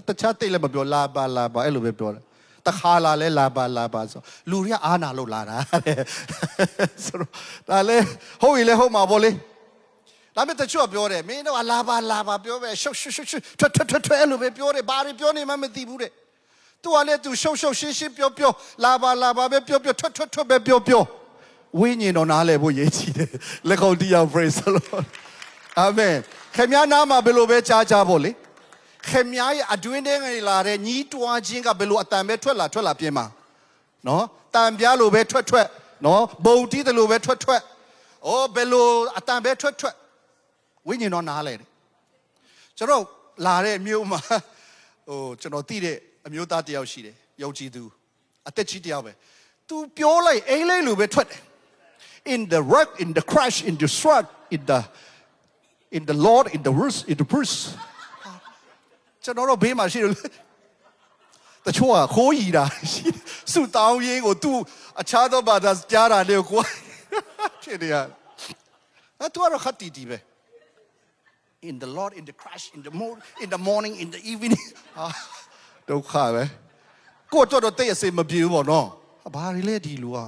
တခြားတိတ်လည်းမပြောလာဘာလာဘာအဲ့လိုပဲပြောတယ်တခါလာလဲလာဘာလာဘာဆိုလူတွေကအားနာလို့လာတာတဲ့ဆိုတော့ဒါလဲဟုတ်ရင်လဲဟုတ်မှာပေါ့လေဒါပေမဲ့တချို့ပြောတယ်မင်းတို့ကလာဘာလာဘာပြောပဲရှုပ်ထွက်အဲ့လိုပဲပြောတယ်ဘာတွေပြောနေမှမသိဘူးတဲ့သူကလည်းသူရှုပ်ရှင်းပြောလာဘာပဲပြောထွက်ပဲပြောဝိညာဉ်တော်နားလဲဖို့ရည်ကြီးတယ်လက်ခုပ်တီးအောင် praise the Lord အာမင်ခင်ဗျားနားမှာဘယ်လိုပဲကြားဖို့လေခင်ဗျားရဲ့အတွင်းထဲကနေလာတဲ့ညီးတွားခြင်းကဘယ်လိုအတန်ပဲထွက်လာပြင်းမှာနော်တန်ပြားလိုပဲထွက်နော်ဘုံတီးတယ်လိုပဲထွက်အိုးဘယ်လိုအတန်ပဲထွက်ဝိညာဉ်တော်နားလဲတယ်ကျွန်တော်လာတဲ့မြို့မှာကျွန်တော်သိတဲ့အမျိုးသားတယောက်ရှိတယ်ယုံကြည်သူအသက်ကြီးတယောက်ပဲသူပြောလိုက်အိမ်လေးလိုပဲထွက်တယ် in the rock in the crash in the strut in the Lord in the verse in the verse ကျွန်တော်တို့ဘေးမှာရှိတယ်တချို့ကခိုးရီတာရှိစုတောင်းရင်းကိုသူအခြားသောဘာသာကြားတာလေကိုဖြစ်နေရအဲ့သူကတော့ခတ်တီပဲ in the Lord in the crash in the morning in the evening ဒုက္ခပဲကိုတော့တဲ့အစေမပြေဘူးပေါ့နော်ဘာတွေလဲဒီလူက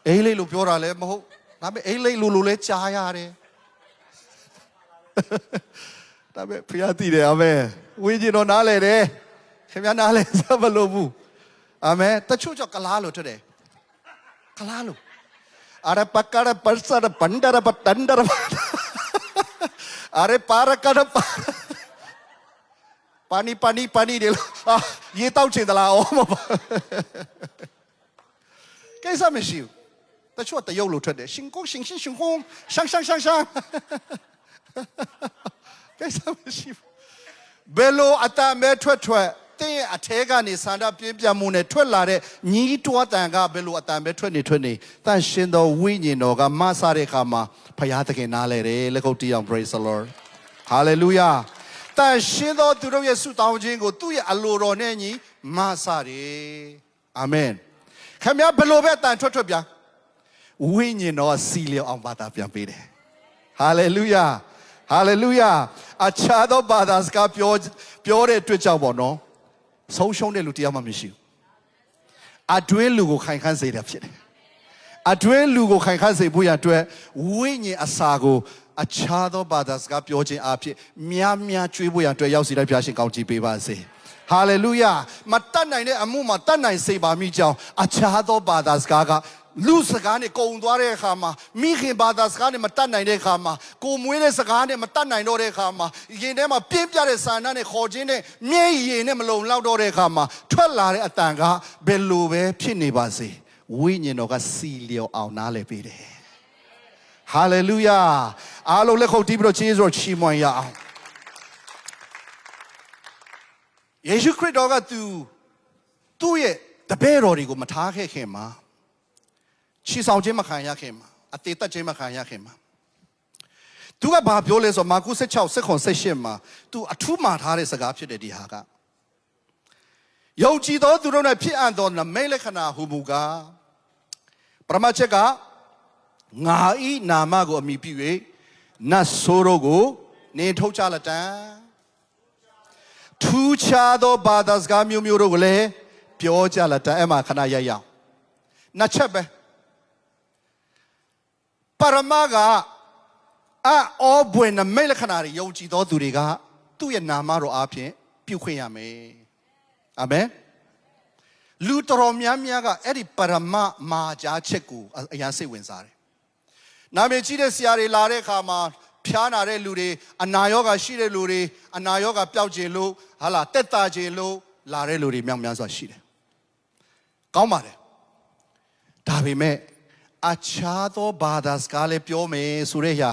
အိမ်လေးလို့ပြောတာလည်းမဟုတ်ဒါပေမဲ့အိမ်လေးလူလည်းကြားရတယ်ဒါပေမဲ့ဖျားတည်တယ်အာမင်ဝိညာဉ်တော်နားလဲတယ်ခင်ဗျားနားလဲစမလို့ဘူးအာမင်တချို့ကြောင့်ကလားလို့ထွက်တယ်ကလားလို့အရပကရပစရပန္ဒရပတန္ဒရ Are para kada pani de la. Ye tau chen da la o. Kaisa me shiu. Ta chua ta yo lu thwat de. Shin kong shin kong. Shang. Kaisa me shiu. Belo ata me thwat. တင်းအထဲကနေဆန္ဒပြင်းပြမှုနဲ့ထွက်လာတဲ့ညီးတွားတန်ကဘယ်လိုအတန်ပဲထွက်နေတန်ရှင်တော်ဝိညာဉ်တော်ကမဆတဲ့အခါမှာဖခင်သခင်နားလဲတယ်လက်ခုပ်တီးအောင် praise the Lord hallelujah တန်ရှင်တော်သူတို့ရဲ့ဆုတောင်းခြင်းကိုသူ့ရဲ့အလိုတော်နဲ့ညီမဆတယ်အာမင်ခင်ဗျားဘယ်လိုပဲအတန်ထွက်ပြဝိညာဉ်တော်စီလျော်အောင်ဘာသာပြန်ပေးတယ် hallelujah hallelujah အခြားသောဘာသာစကားပြောတဲ့အတွက်ကြောင့်ပေါ့နော်ဆုံးရှုံးတဲ့လူတရားမှမရှိဘူးအတွင်းလူကိုခိုင်ခန့်စေတယ်ဖြစ်တယ်အတွင်းလူကိုခိုင်ခန့်စေဖို့ရအတွက်ဝိညာဉ်အစာကိုအခြားသောဘာသာစကားပြောခြင်းအဖြစ်များကျွေးဖို့ရအတွက်ရောက်စီလိုက်ဖျားရှင်ကောင်းချီးပေးပါစေဟာလေလုယာမတတ်နိုင်တဲ့အမှုမှာတတ်နိုင်စေပါမိကြောင်းအခြားသောဘာသာစကားကလူစကားနဲ့ကုံသွားတဲ့အခါမှာမိခင်ဘာသာစကားနဲ့မတတ်နိုင်တဲ့အခါမှာကိုမွေးတဲ့စကားနဲ့မတတ်နိုင်တော့တဲ့အခါမှာရင်ထဲမှာပြင်းပြတဲ့ဆန္ဒနဲ့ခေါ်ခြင်းနဲ့မျက်ရည်နဲ့မလုံလောက်တော့တဲ့အခါမှာထွက်လာတဲ့အတန်ကဘယ်လိုပဲဖြစ်နေပါစေဝိညာဉ်တော်ကစီလျော်အောင်နားလည်ပေးတယ်ဟာလေလုယာအားလုံးလက်ခုပ်တီးပြီးတော့ကျေးဇူးတော်ချီးမွမ်းရအောင်ယေရှုခရစ်တော်ကသူ့ရဲ့တပည့်တော်တွေကိုမထားခဲ့ခင်မှာချီဆောင်ခြင်းမခံရခင်မှာအသေးသက်ခြင်းမခံရခင်မှာသူကဘာပြောလဲဆိုမာကု16:18မှာသူအထူးမှာထားတဲ့စကားဖြစ်တယ်ဒီဟာကယုံကြည်သောသူတို့နဲ့ဖြစ်အပ်သောနမိတ်လက္ခဏာဟူမူကားပရမတ်ချက်ကငါဤနာမကိုအမိပြု၍နတ်ဆိုးတို့ကိုနေထုတ်ချလက်တံထူးခြားသောဘာသာစကားမျိုးတို့ကိုလည်းပြောကြလက်တံအဲ့မှာခဏရရအောင်နှစ်ချက်ပဲပရမတ်အောဘွေနမိတ်လက္ခဏာတွေယုံကြည်သောသူတွေကသူ့ရဲ့နာမတော်အားဖြင့်ပြုခွင့်ရမယ်အာမင်လူတော်များကအဲ့ဒီပရမတ်မာကြားချက်ကိုအရင်စိတ်ဝင်စားတယ်နာမည်ကြီးတဲ့ဆရာတွေလာတဲ့အခါမှာဖျားနာတဲ့လူတွေအနာရောဂါရှိတဲ့လူတွေအနာရောဂါပျောက်ခြင်းလို့ဟာလာတက်တာခြင်းလို့လာတဲ့လူတွေများစွာရှိတယ်ကောင်းပါတယ်ဒါပေမဲ့အခြားသောဘာသာစကားလည်းပြောမယ်ဆိုတဲ့ဟာ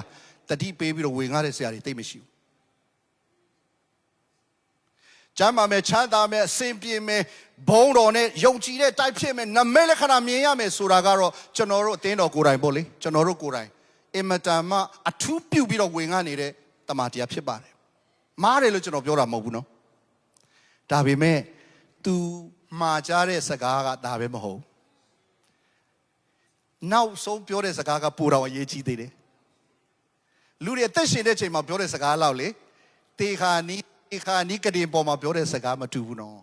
တတိပေးပြီးတော့ဝင်ကားတဲ့ဆရာတွေသိမရှိဘူးကျမ်းမာမယ်ချမ်းသာမယ်အစဉ်ပြေမယ်ဘုံတော်နဲ့ယုံကြည်တဲ့တိုက်ဖြစ်မယ်နမိတ်လက္ခဏာမြင်ရမယ်ဆိုတာကတော့ကျွန်တော်တို့အသင်းတော်ကိုယ်တိုင်ပေါ့လေကျွန်တော်တို့ကိုယ်တိုင်အင်မတန်မှအထူးပြုပြီးတော့ဝင်ကားနေတဲ့တမန်တရားဖြစ်ပါတယ်မားတယ်လို့ကျွန်တော်ပြောတာမဟုတ်ဘူးနော်ဒါပေမဲ့ तू မှာကြားတဲ့စကားကဒါပဲမဟုတ်နောက်ဆုံးပြောတဲ့စကားကပိုတော့အရေးကြီးသေးတယ်လူတွေအသက်ရှင်တဲ့ချိန်မှာပြောတဲ့စကားလောက်လေတေခါနီးကတင်ပေါ်မှာပြောတဲ့စကားမတူဘူးနော်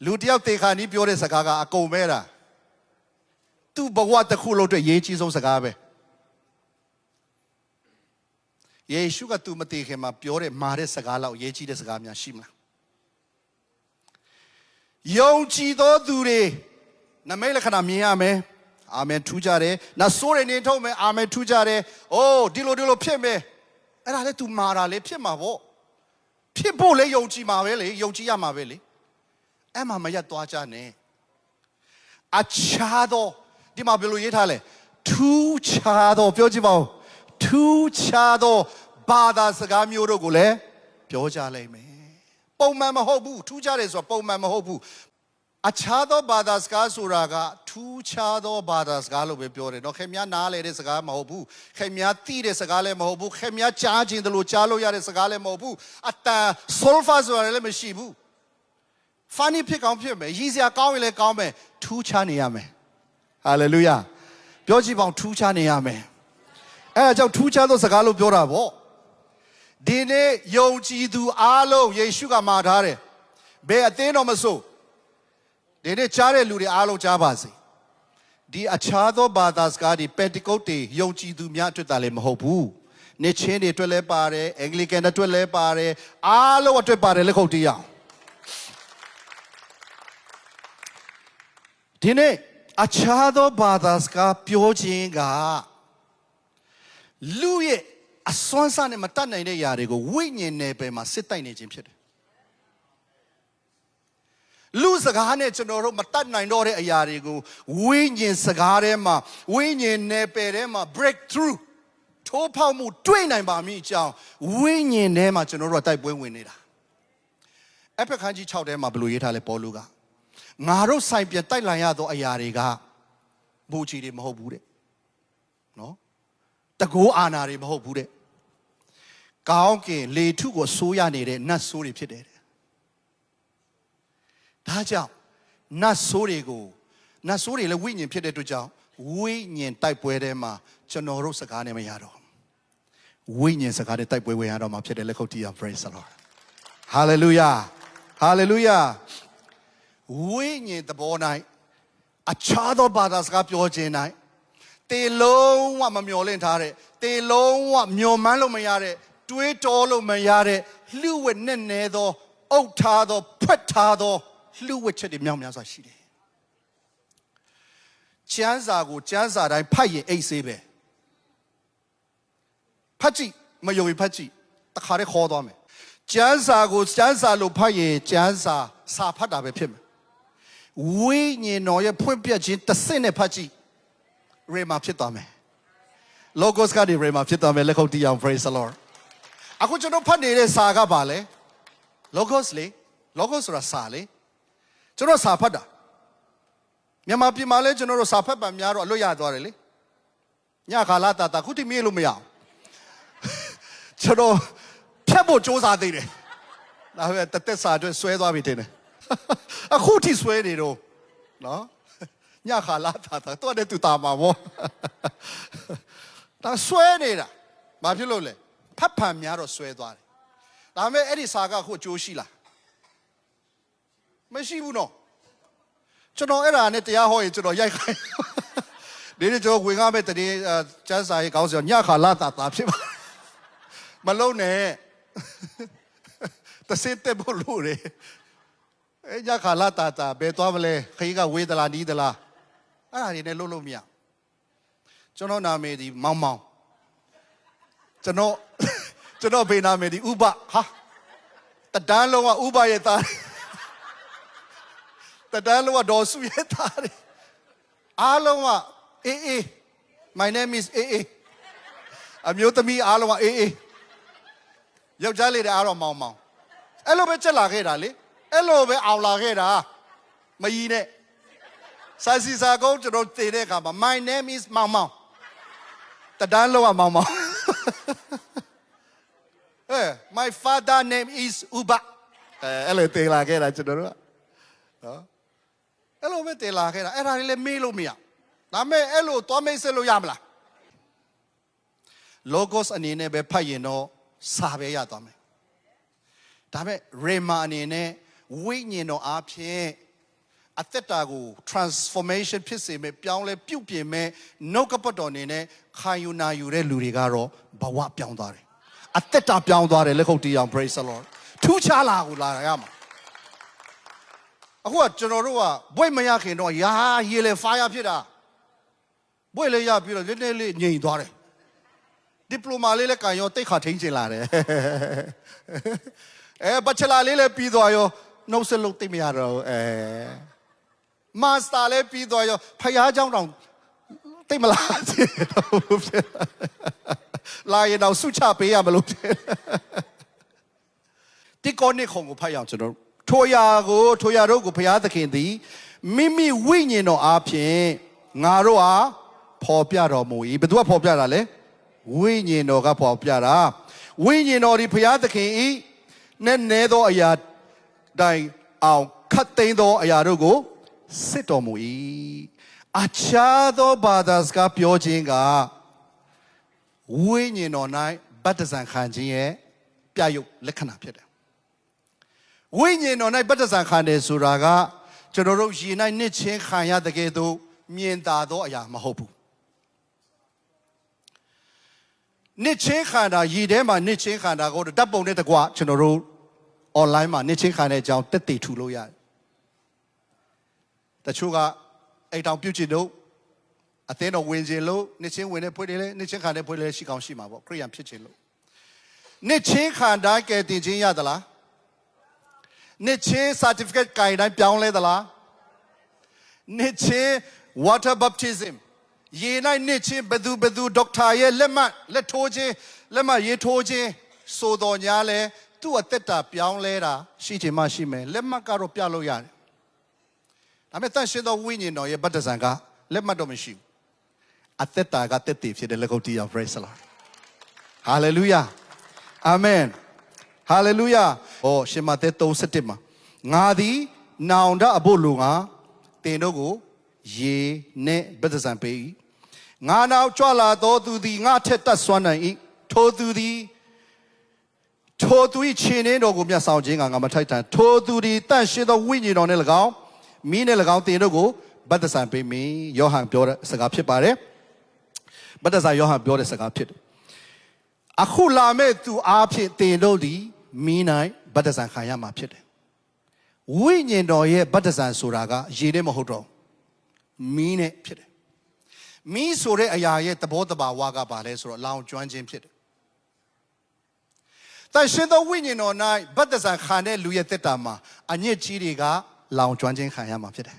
လူတယောက်တေခါနီးပြောတဲ့စကားကအကုန်ပဲတာသူ့ဘဝတစ်ခုလုံးအတွက်ရေးကြီးဆုံးစကားပဲယေရှုကသူမတေခင်မှာပြောတဲ့မာတဲ့စကားလောက်ရေးကြီးတဲ့စကားများရှိမလားယုံကြည်သောသူတွေနမိတ်လက္ခဏာမြင်ရမယ်အာမင်ထူးကြတယ်နတ်ဆိုးတွေနေထုတ်မယ်အာမင်ထူးကြတယ်အိုးဒီလိုဖြစ်မယ်အဲ့ဒါလေ तू မာတာလေဖြစ်မှာပေါ့ဖြစ်ဖို့လေယုံကြည်မှာပဲလေယုံကြည်ရမှာပဲလေအဲ့မှာမရက်သွားကြနဲ့အခြားသောဒီမှာဘယ်လိုရေးထားလဲထူးခြားသောပြောကြည့်ပါဦးထူးခြားသောဘာသာစကားမျိုးတို့ကိုလည်းပြောကြလိမ့်မယ်ပုံမှန်မဟုတ်ဘူးထူးခြားတယ်ဆိုတာပုံမှန်မဟုတ်ဘူးအခြားသောဘာသာစကားဆိုတာကထူးခြားသောဘာသာစကားလို့ပဲပြောတယ်နော်ခင်ဗျားနားလေတဲ့စကားမဟုတ်ဘူးခင်ဗျားသိတဲ့စကားလည်းမဟုတ်ဘူးခင်ဗျားကြားခြင်းတလို့ကြားလို့ရတဲ့စကားလည်းမဟုတ်ဘူးအတန် solfa ဆိုတာလည်းမရှိဘူး funny ဖြစ်ကောင်းဖြစ်မယ်ရည်စရာကောင်းရင်လည်းကောင်းမယ်ထူးခြားနေရမယ် hallelujah ပြောကြည့်ပါဦးထူးခြားနေရမယ်အဲ့ဒါကြောင့်ထူးခြားသောစကားလို့ပြောတာပေါ့ဒီနေ့ယုံကြည်သူအားလုံးယေရှုကမှာထားတယ်ဘယ်အသင်းတော်မဆိုဒီနေ့ကြားတဲ့လူတွေအားလုံးကြားပါစေဒီအခြားသောဘာသာစကားတွေပန်တီကုတ်တွေယုံကြည်သူများအတွက်တာလည်းမဟုတ်ဘူးနေ့ချင်းတွေအတွက်လည်းပါတယ်အင်္ဂလိကန်အတွက်လည်းပါတယ်အားလုံးအတွက်ပါတယ်လက်ခုပ်တီးအောင်ဒီနေ့အခြားသောဘာသာစကားပြောခြင်းကလူရဲ့ အစွမ်းစားနဲ့မတတ်နိုင်တဲ့ຢာတွေကိုဝိညာဉ်နယ်ပယ်မှာစစ်တိုက်နေခြင်းဖြစ်တယ်လူစကားနဲ့ကျွန်တော်တို့မတတ်နိုင်တော့တဲ့အရာတွေကိုဝိညာဉ်စကားထဲမှာဝိညာဉ်နယ်ပယ်ထဲမှာ break through ထိုးဖောက်မှုတွေ့နိုင်ပါမည်အကြောင်းဝိညာဉ်ထဲမှာကျွန်တော်တို့တိုက်ပွဲဝင်နေတာအဖက်ခန်းကြီး6ထဲမှာဘယ်လိုရေးထားလဲပေါလုကငါတို့ဆိုင်ပြတိုက်လာရသောအရာတွေကဘူချီတွေမဟုတ်ဘူးတဲ့နော်တကိုးအာနာတွေမဟုတ်ဘူးတဲ့ကောင်းကင်လေထုကိုစိုးရနေတဲ့နတ်ဆိုးတွေဖြစ်တယ်တဲ့ဒါကြောင့်နတ်ဆိုးတွေလည်းဝိညာဉ်ဖြစ်တဲ့အတွက်ကြောင့်ဝိညာဉ်တိုက်ပွဲထဲမှာကျွန်တော်တို့စကားနဲ့မရတော့ဝိညာဉ်စကားနဲ့တိုက်ပွဲဝင်ရတော့မှာဖြစ်တယ်လက်ခုပ်တီးအောင် praise the Lord hallelujah hallelujah ဝိညာဉ်သဘော၌အခြားသောဘာသာစကားပြောခြင်း၌တေလုံးဝမမျော်လင့်ထားတဲ့တေလုံးဝမျော်မှန်းလို့မရတဲ့တွေးတောလို့မရတဲ့လှဝက်နဲ့နဲသောအုပ်ထားသောဖွက်ထားသောလှဝက်ချက်တွေမြောက်များစွာရှိတယ်ကျမ်းစာကိုကျမ်းစာတိုင်းဖတ်ရင်အိတ်ဆေးပဲဖတ်ကြည့်မယုံရင်ဖတ်ကြည့်တခါတည်းခေါ်သွားမယ်ကျမ်းစာကိုကျမ်းစာလို့ဖတ်ရင်ကျမ်းစာစာဖတ်တာပဲဖြစ်မယ်ဝိညာဉ်တော်ရဲ့ဖွင့်ပြခြင်းတစ်စက်နဲ့ဖတ်ကြည့်ရေမာဖြစ်သွားမယ် logos ကဒီရေမာဖြစ်သွားမယ်လက်ခုပ်တီးအောင် praise the Lord အခုကျွန်တော်ဖတ်နေတဲ့စာကပါလေ logos လေ logos ဆိုတာစာလေကျွန်တော်စာဖတ်တာမြန်မာပြည်မှာလဲကျွန်တော်တို့စာဖတ်ပံများတော့အလွတ်ရသွားတယ်လေညခါလာတာခုတိမေးလို့မရအောင်ကျွန်တော်ဖြတ်ဖို့စ조사သေးတယ်ဒါပေမဲ့တသက်စာအတွက်ဆွဲသွားပြီတင်တယ်အခုထိဆွဲနေတော့နော်ညခါလာတာတော့တဲ့သူတာမှာဗောဒါဆွဲနေတာဘာဖြစ်လို့လဲဖတ်ဖန်များတော့ဆွဲသွားတယ်ဒါပေမဲ့အဲ့ဒီစာကခုအကျိုးရှိလားမရှိဘူးနော်ကျွန်တော်အဲ့ဒါနဲ့တရားဟောရင်ကျွန်တော်ရိုက်ခိုင်းဒီနေ့ကျွန်တော်ဝင်ကားမဲ့တည်းကျန်းစာရေးကောင်းစီညခါလာတာဖြစ်ပါမလုံးနဲ့တစင်တက်ဖို့လို့လေအဲ့ညခါလာတာဘယ်သွားမလဲခကြီးကဝေးသလားနီးသလားအဲ့ဒါတွေနဲ့လုံးလို့မရကျွန်တော်နာမည်ဒီမောင်မောင်ကျွန်တော်ဘေးနာမည်ဒီဥပဟာတဒန်းလုံးကဥပရဲ့သားတဒန်းလုံးကဒေါ်စုရဲ့သားတယ်အားလုံးကအေး my name is အေးအမျိုးသမီးအားလုံးကအေးယောက်ျားလေးတွေအားတော့မောင်အဲ့လိုပဲချက်လာခဲ့တာလေအဲ့လိုပဲအောင်လာခဲ့တာမကြီးနဲ့စာစီစာကုန်းကျွန်တော်တည်တဲ့အခါမှာ my name is မောင်တဒန်းလုံးကမောင်my father name is Uba အဲ့လိုတည်လာခဲ့တာကျွန်တော်တို့ကနော်အဲ့လိုပဲတည်လာခဲ့တာအဲ့ဒါလေးလည်းမေးလို့မရဒါပေမဲ့အဲ့လိုသွားမိတ်ဆက်လို့ရမလား logos အနေနဲ့ပဲဖတ်ရင်တော့စာပဲရသွားမယ်ဒါပေမဲ့ rema အနေနဲ့ဝိညာဉ်တော်အားဖြင့်အသက်တာကို transformation ဖြစ်စေမယ်ပြောင်းလဲပြုတ်ပြင်မယ်နှုတ်ကပတ်တော်အနေနဲ့ခံယူနာယူတဲ့လူတွေကတော့ဘဝပြောင်းသွားတယ်အသက်တာပြောင်းသွားတယ်လက်ခုပ်တီးအောင် praise the Lord ထူးခြားလာကိုလာရမှာအခုကကျွန်တော်တို့ကဘွဲ့မရခင်တော့ရာရေလေ fire ဖြစ်တာဘွဲ့လေးရပြီးတော့လေးလေးငြိမ်သွားတယ်ဒီပလိုမာလေးလည်းကန်ရောတိတ်ခါထိန်ချင်လာတယ်ဘချလာလေးလည်းပြီးသွားရောနှုတ်ဆက်လို့တိတ်မရတော့မာစတာလည်းပြီးသွားရောဖယားเจ้าတောင်တိတ်မလားလာရင်တော့ဆုချပေးရမလို့ဒီကောနိခုံကိုဖတ်ရအောင်ကျွန်တော်ထိုရာတို့ကိုဘုရားသခင်သည်မိမိဝိညာဉ်တော်အားဖြင့်ငါတို့ဟာဖော်ပြတော်မူ၏ဘယ်သူကဖော်ပြတာလဲဝိညာဉ်တော်ကဖော်ပြတာဝိညာဉ်တော်ဒီဘုရားသခင်ဤနဲ့နဲသောအရာတိုင်အောင်ခတ်သိမ်းသောအရာတို့ကိုစစ်တော်မူ၏အခြားသောဘာသာစကားပြောခြင်းကဝိညာဉ်တော်၌ဗတ္တဇံခံခြင်းရဲ့ပြယုတ်လက္ခဏာဖြစ်တယ်ဝိညာဉ်တော်၌ဗတ္တဇံခံတယ်ဆိုတာကကျွန်တော်တို့ယဉ်၌နှစ်ချင်းခံရတဲ့ကဲ့သို့မြင်သာသောအရာမဟုတ်ဘူးနှစ်ချင်းခံတာရည်ထဲမှာနှစ်ချင်းခံတာကိုဓာတ်ပုံနဲ့တကွကျွန်တော်တို့ online မှာနှစ်ချင်းခံတဲ့အကြောင်းတက်တည်ထူလို့ရတယ်တချို့ကအိမ်တောင်ပြုတ်ချင်တို့ အသင်းတော်ဝင်ခြင်းလို့နှစ်ချင်းဝင်တဲ့ဖွဲ့တွေလဲနှစ်ချင်းခံတဲ့ဖွဲ့လဲရှိကောင်းရှိမှာပေါ့ခရိယန်ဖြစ်ခြင်းလို့နှစ်ချင်းခံတိုင်းကဲတင်ခြင်းရသလားနှစ်ချင်း certificate ကိုင်တိုင်းပြောင်းလဲသလားနှစ်ချင်း water baptism ရေနိုင်နှစ်ချင်းဘသူဒေါက်တာရဲ့လက်ထိုးခြင်းလက်မှတ်ရေးထိုးခြင်းဆိုတော်ညာလဲသူ့အသက်တာပြောင်းလဲတာရှိချင်မှရှိမယ်လက်မှတ်ကတော့ပြလို့ရတယ်ဒါပေမဲ့တန်ရှင်းသောဝိညာဉ်တော်ရဲ့ဗတ္တဇံကလက်မှတ်တော့မရှိဘူးအသက်တာကတက်တည်ဖြစ်တဲ့လက်ကုပ်တီးအောင် praise the Lord hallelujah amen hallelujah ရှင်မသက်37မှာငါသည်နောင်တအဖို့လူငါတင်တို့ကိုရေနဲ့ဗတ္တဇံပေး၏ငါနောက်ကြွလာသောသူသည်ငါထက်တတ်စွမ်းနိုင်၏ထိုသူသည်ထိုသူ၏ခြေနှင်းတော်ကိုမြတ်ဆောင်ခြင်းကငါမထိုက်တန်ထိုသူသည်တန့်ရှင်းသောဝိညာဉ်တော်နဲ့၎င်းမိနဲ့၎င်းတင်တို့ကိုဗတ္တဇံပေးမည်ယောဟန်ပြောတဲ့စကားဖြစ်ပါတယ်ဗတ္တဇံယောဟန်ပြောတဲ့စကားဖြစ်တယ်အခုလာမဲ့သူအားဖြင့်တင်တို့သည်မိ၌ဗတ္တဇံခံရမှာဖြစ်တယ်ဝိညာဉ်တော်ရဲ့ဗတ္တဇံဆိုတာကရေနဲ့မဟုတ်တော့မိနဲ့ဖြစ်တယ်မိဆိုတဲ့အရာရဲ့သဘောတဘာဝကပါလဲဆိုတော့လောင်ကျွမ်းခြင်းဖြစ်တယ်တန်ရှင်သောဝိညာဉ်တော်၌ဗတ္တဇံခံတဲ့လူရဲ့သက်တာမှာအညစ်ကြီးတွေကလောင်ကျွမ်းခြင်းခံရမှာဖြစ်တယ်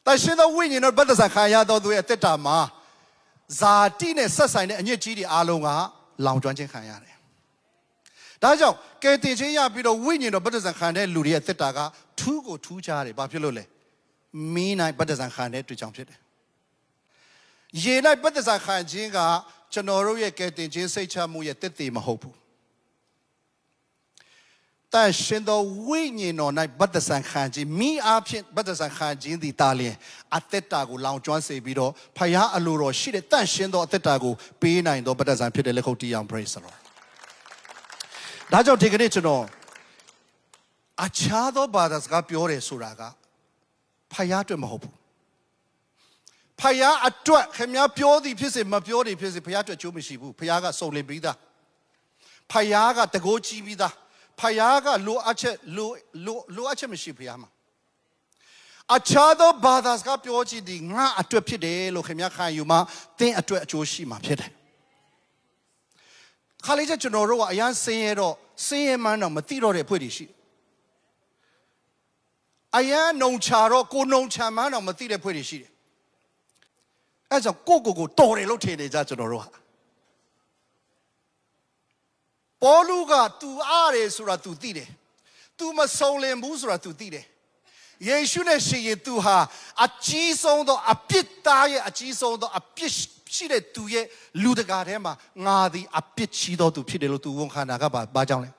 တန်ရှင်သောဝိညာဉ်တော်ဗတ္တဇံခံရသောသူရဲ့သက်တာမှာဇာတိနဲ့ဆက်ဆိုင်တဲ့အညစ်ကြီးတွေအားလုံးကလောင်ကျွမ်းခြင်းခံရတယ်ဒါကြောင့်ကယ်တင်ခြင်းရပြီးတော့ဝိညာဉ်တော်ဗတ္တဇံခံတဲ့လူတွေရဲ့သက်တာကထူးကိုထူးခြားတယ်ဘာဖြစ်လို့လဲမင်း၌ဗတ္တဇံခံတဲ့တွေ့ကြောင့်ဖြစ်တယ်ရေ၌ဗတ္တဇံခံခြင်းကကျွန်တော်တို့ရဲ့ကယ်တင်ခြင်းစိတ်ချမှုရဲ့တည်တည်မဟုတ်ဘူးတန်ရှင်သောဝိညာဉ်တော်၌ဗတ္တဇံခံခြင်းမိအားဖြင့်ဗတ္တဇံခံခြင်းသည်တာလျင်အသက်တာကိုလောင်ကျွမ်းစေပြီးတော့ဖယားအလိုတော်ရှိတဲ့တန်ရှင်သောအသက်တာကိုပေးနိုင်သောဗတ္တဇံဖြစ်တဲ့လက်ခုပ်တီးအောင် praise the Lord ဒါကြောင့်ဒီကနေ့ကျွန်တော်အခြားသောဘာသာစကားပြောတယ်ဆိုတာကဖယားအတွက်မဟုတ်ဘူးဖယားအတွက်ခင်ဗျားပြောသည်ဖြစ်စေမပြောသည်ဖြစ်စေဖယားအတွက်ချိုးမရှိဘူးဖယားကစုံလင်ပြီးသားဖယားကတကိုးကြီးပြီးသားဖယားကလိုအပ်ချက်မရှိဖယားမှာအခြားသောဘာသာစကားပြောချင်သည်ငါအတွက်ဖြစ်တယ်လို့ခင်ဗျားခံယူမှသင်အတွက်အကျိုးရှိမှာဖြစ်တယ်ခါလေးကျကျွန်တော်တို့ကအရန်ဆင်းရဲတော့ဆင်းရဲမှန်းတော့မသိတော့တဲ့ဖွဲ့တွေရှိအရန်နှုံချတော့ကိုနှုံချမှန်းတော့မသိတဲ့ဖွဲ့တွေရှိတယ်အဲကြောင့်ကိုတော်တယ်လို့ထင်နေကြကျွန်တော်တို့ဟာပေါလုက तू အားတယ်ဆိုတာ तू သိတယ် तू မစုံလင်ဘူးဆိုတာ तू သိတယ်ယေရှုနဲ့ရှင်ရင် तू ဟာအကြီးဆုံးသောအပြစ်သားရဲ့အကြီးဆုံးသောအပြစ်ရှိတဲ့ तू ရဲ့လူတကာထဲမှာငါသည်အပြစ်ရှိသော तू ဖြစ်တယ်လို့ तू ဝန်ခံတာကဘာကြောင့်လဲ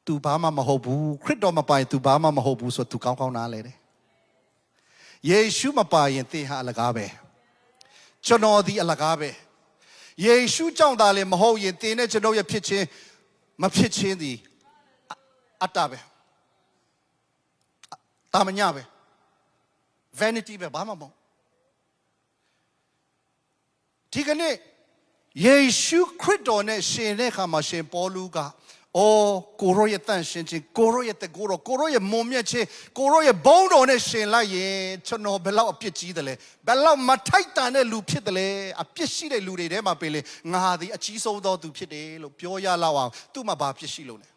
तू ဘာမှမဟုတ်ဘူးခရစ်တော်မပါရင် तू ဘာမှမဟုတ်ဘူးဆို तू ကောင်းနားလဲတယ်ယေရှုမပါရင်သင်ဟာအလကားပဲကျွန်တော်ဒီအလကားပဲယေရှုကြောင့်သာလေမဟုတ်ရင်သင်နဲ့ကျွန်တော်ရဲ့ဖြစ်ချင်းမဖြစ်ချင်းဒီအတ္တပဲတာမညပဲ vanity ပဲဘာမှမဟုတ်ဒီကနေ့ယေရှုခရစ်တော်နဲ့ရှင်တဲ့အခါမှာရှင်ပေါလုကကိုရောရဲ့တန်ရှင်ချင်းကိုရောရဲ့တကိုရောရဲ့မုံမြတ်ချင်းကိုရောရဲ့ဘုန်းတော်နဲ့ရှင်လိုက်ရင်ကျွန်တော်ဘယ်လောက်အပြစ်ကြီးတယ်လဲဘယ်လောက်မထိုက်တန်တဲ့လူဖြစ်တယ်လဲအပြစ်ရှိတဲ့လူတွေထဲမှာပဲလေငါသည်အကြီးဆုံးသောသူဖြစ်တယ်လို့ပြောရလောက်အောင်သူ့မှာဘာပြစ်ရှိလို့လဲ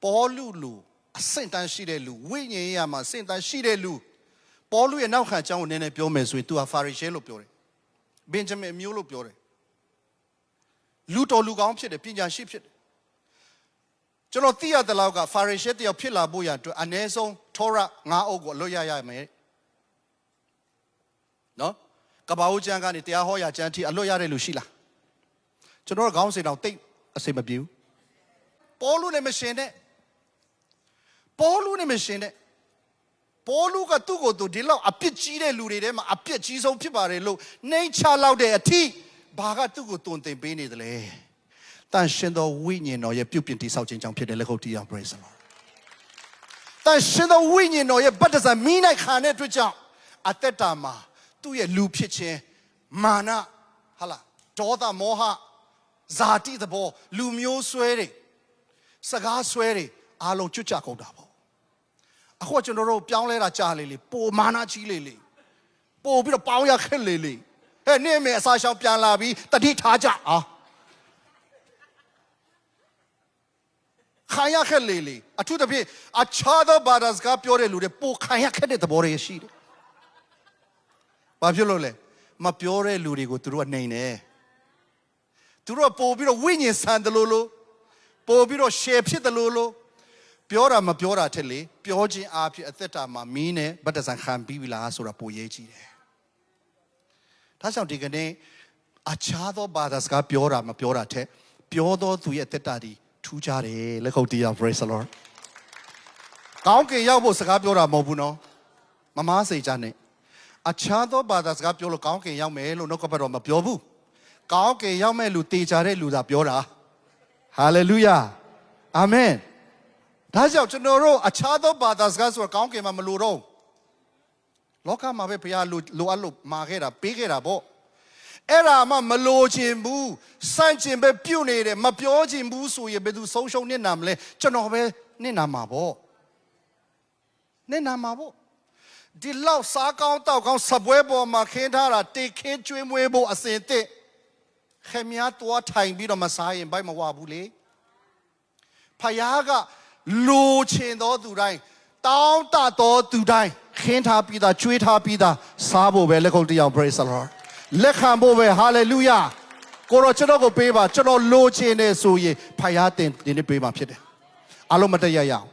ပေါလုလူအစင်တန်းရှိတဲ့လူဝိညာဉ်ရေးမှာအစင်တန်းရှိတဲ့လူပေါလုရဲ့နောက်ခံအကြောင်းကိုနည်းနည်းပြောမယ်ဆိုရင်သူဟာဖာရိရှဲလို့ပြောတယ်ဘင်ဂျမင်မျိုးလို့ပြောတယ်လူတော်လူကောင်းဖြစ်တယ်ပညာရှိဖြစ်တယ်ကျွန်တော်သိရတဲ့လောက်ကဖာရိရှဲတယောက်ဖြစ်လာဖို့ရအတွက်အနည်းဆုံးထောရ9အုပ်ကိုအလွတ်ရမယ်နော်ကပ္ပဦးကျမ်းကနေတရားဟောရာကျမ်းထိအလွတ်ရတဲ့လူရှိလားကျွန်တော်ခေါင်းစဉ်တောင်တိတ်အစိမ့်မပြေဘူးပေါလုနဲ့မရှင်တဲ့ပေါလုကသူ့ကိုယ်သူဒီလောက်အပြစ်ကြီးတဲ့လူတွေထဲမှာအပြစ်ကြီးဆုံးဖြစ်ပါတယ်လို့နှိမ်ချလောက်တဲ့အထိဘာကသူ့ကိုတုံတင်ပေးနေတယ်လဲတန်ရှင်သောဝိညာဉ်တော်ရဲ့ပြုပြင်တိဆောက်ခြင်းကြောင့်ဖြစ်တယ်လက်ခုပ်တီးအောင် praise the Lord တန်ရှင်သောဝိညာဉ်တော်ရဲ့ဗတ္တဇံမိ၌ခံတဲ့အတွက်ကြောင့်အသက်တာမှာသူ့ရဲ့လူဖြစ်ခြင်းမာနဟာလားဒေါသမောဟဇာတိသဘောလူမျိုးဆွဲတွေစကားဆွဲတွေအားလုံးကျွတ်ကြကုန်တာပေါ့ အခုကျွန်တော်တို့ပြောင်းလဲတာကြားလေပိုမာနာကြီးလေပို့ပြီးတော့ပေါင်းရခက်လေဟဲ့နေ့မေအစာရှောင်ပြန်လာပြီးတတိထားကြခံရခက်လေအထူးသဖြင့်အခြားသောဘာသာစကားပြောတဲ့လူတွေပိုခံရခက်တဲ့သဘောတွေရှိတယ်ဘာဖြစ်လို့လဲမပြောတဲ့လူတွေကိုသူတို့ကနှိမ်တယ်သူတို့ကပို့ပြီးတော့ဝိညာဉ်ဆန်တယ်လို့ပို့ပြီးတော့ share ဖြစ်တယ်လို့ပြောတာမပြောတာထက်လေပြောခြင်းအဖြစ်အသက်တာမှာမင်းနဲ့ဗတ္တဇံခံပြီးပြီလားဆိုတာပိုရေးကြည့်တယ်ဒါကြောင့်ဒီကနေ့အခြားသောဘာသာစကားပြောတာမပြောတာထက်ပြောသောသူရဲ့အသက်တာဒီထူးခြားတယ်လက်ခုပ်တီးရ praise the Lord ကောင်းကင်ရောက်ဖို့စကားပြောတာမဟုတ်ဘူးနော်မမားစိတ်ကြနဲ့အခြားသောဘာသာစကားပြောလို့ကောင်းကင်ရောက်မယ်လို့နှုတ်ကပတ်တော်မပြောဘူးကောင်းကင်ရောက်မဲ့လူတေချာတဲ့လူသာပြောတာဟာလေလုယာအာမင်ဒါကြောင့်ကျွန်တော်တို့အခြားသောဘာသာစကားဆိုတာကောင်းကင်မှာမလိုတော့လောကမှာပဲဘုရားလိုအပ်လို့မှာခဲ့တာပေးခဲ့တာပေါ့အဲ့ဒါမှမလိုချင်ဘူးစန့်ကျင်ပဲပြုတ်နေတယ်မပြောချင်ဘူးဆိုရင်ဘယ်သူဆုံးရှုံးနေနာမလဲကျွန်တော်ပဲနေနာမှာပေါ့နေနာမှာပေါ့ဒီလောက်စားကောင်းတောက်ကောင်းစပွဲပေါ်မှာခင်းထားတာတေခင်းကျွေးမွေးဖို့အစဉ်တစ်ခင်များတော့ထိုင်ပြီးတော့မစားရင်ဘိုက်မဝဘူးလေဖယားကလိုချင်သောသူတိုင်းတောင်းတသောသူတိုင်းခင်းထားပြီးသားကျွေးထားပြီးသားစားဖို့ပဲလက်ခုပ်တစ်ယောက် praise the Lord လက်ခံဖို့ပဲ hallelujah ကိုရောကျွန်တော်ကိုပေးပါကျွန်တော်လိုချင်နေဆိုရင်ဖယားတင်ဒီနေ့ပေးပါဖြစ်တယ်အားလုံးမတည့်ရရအောင်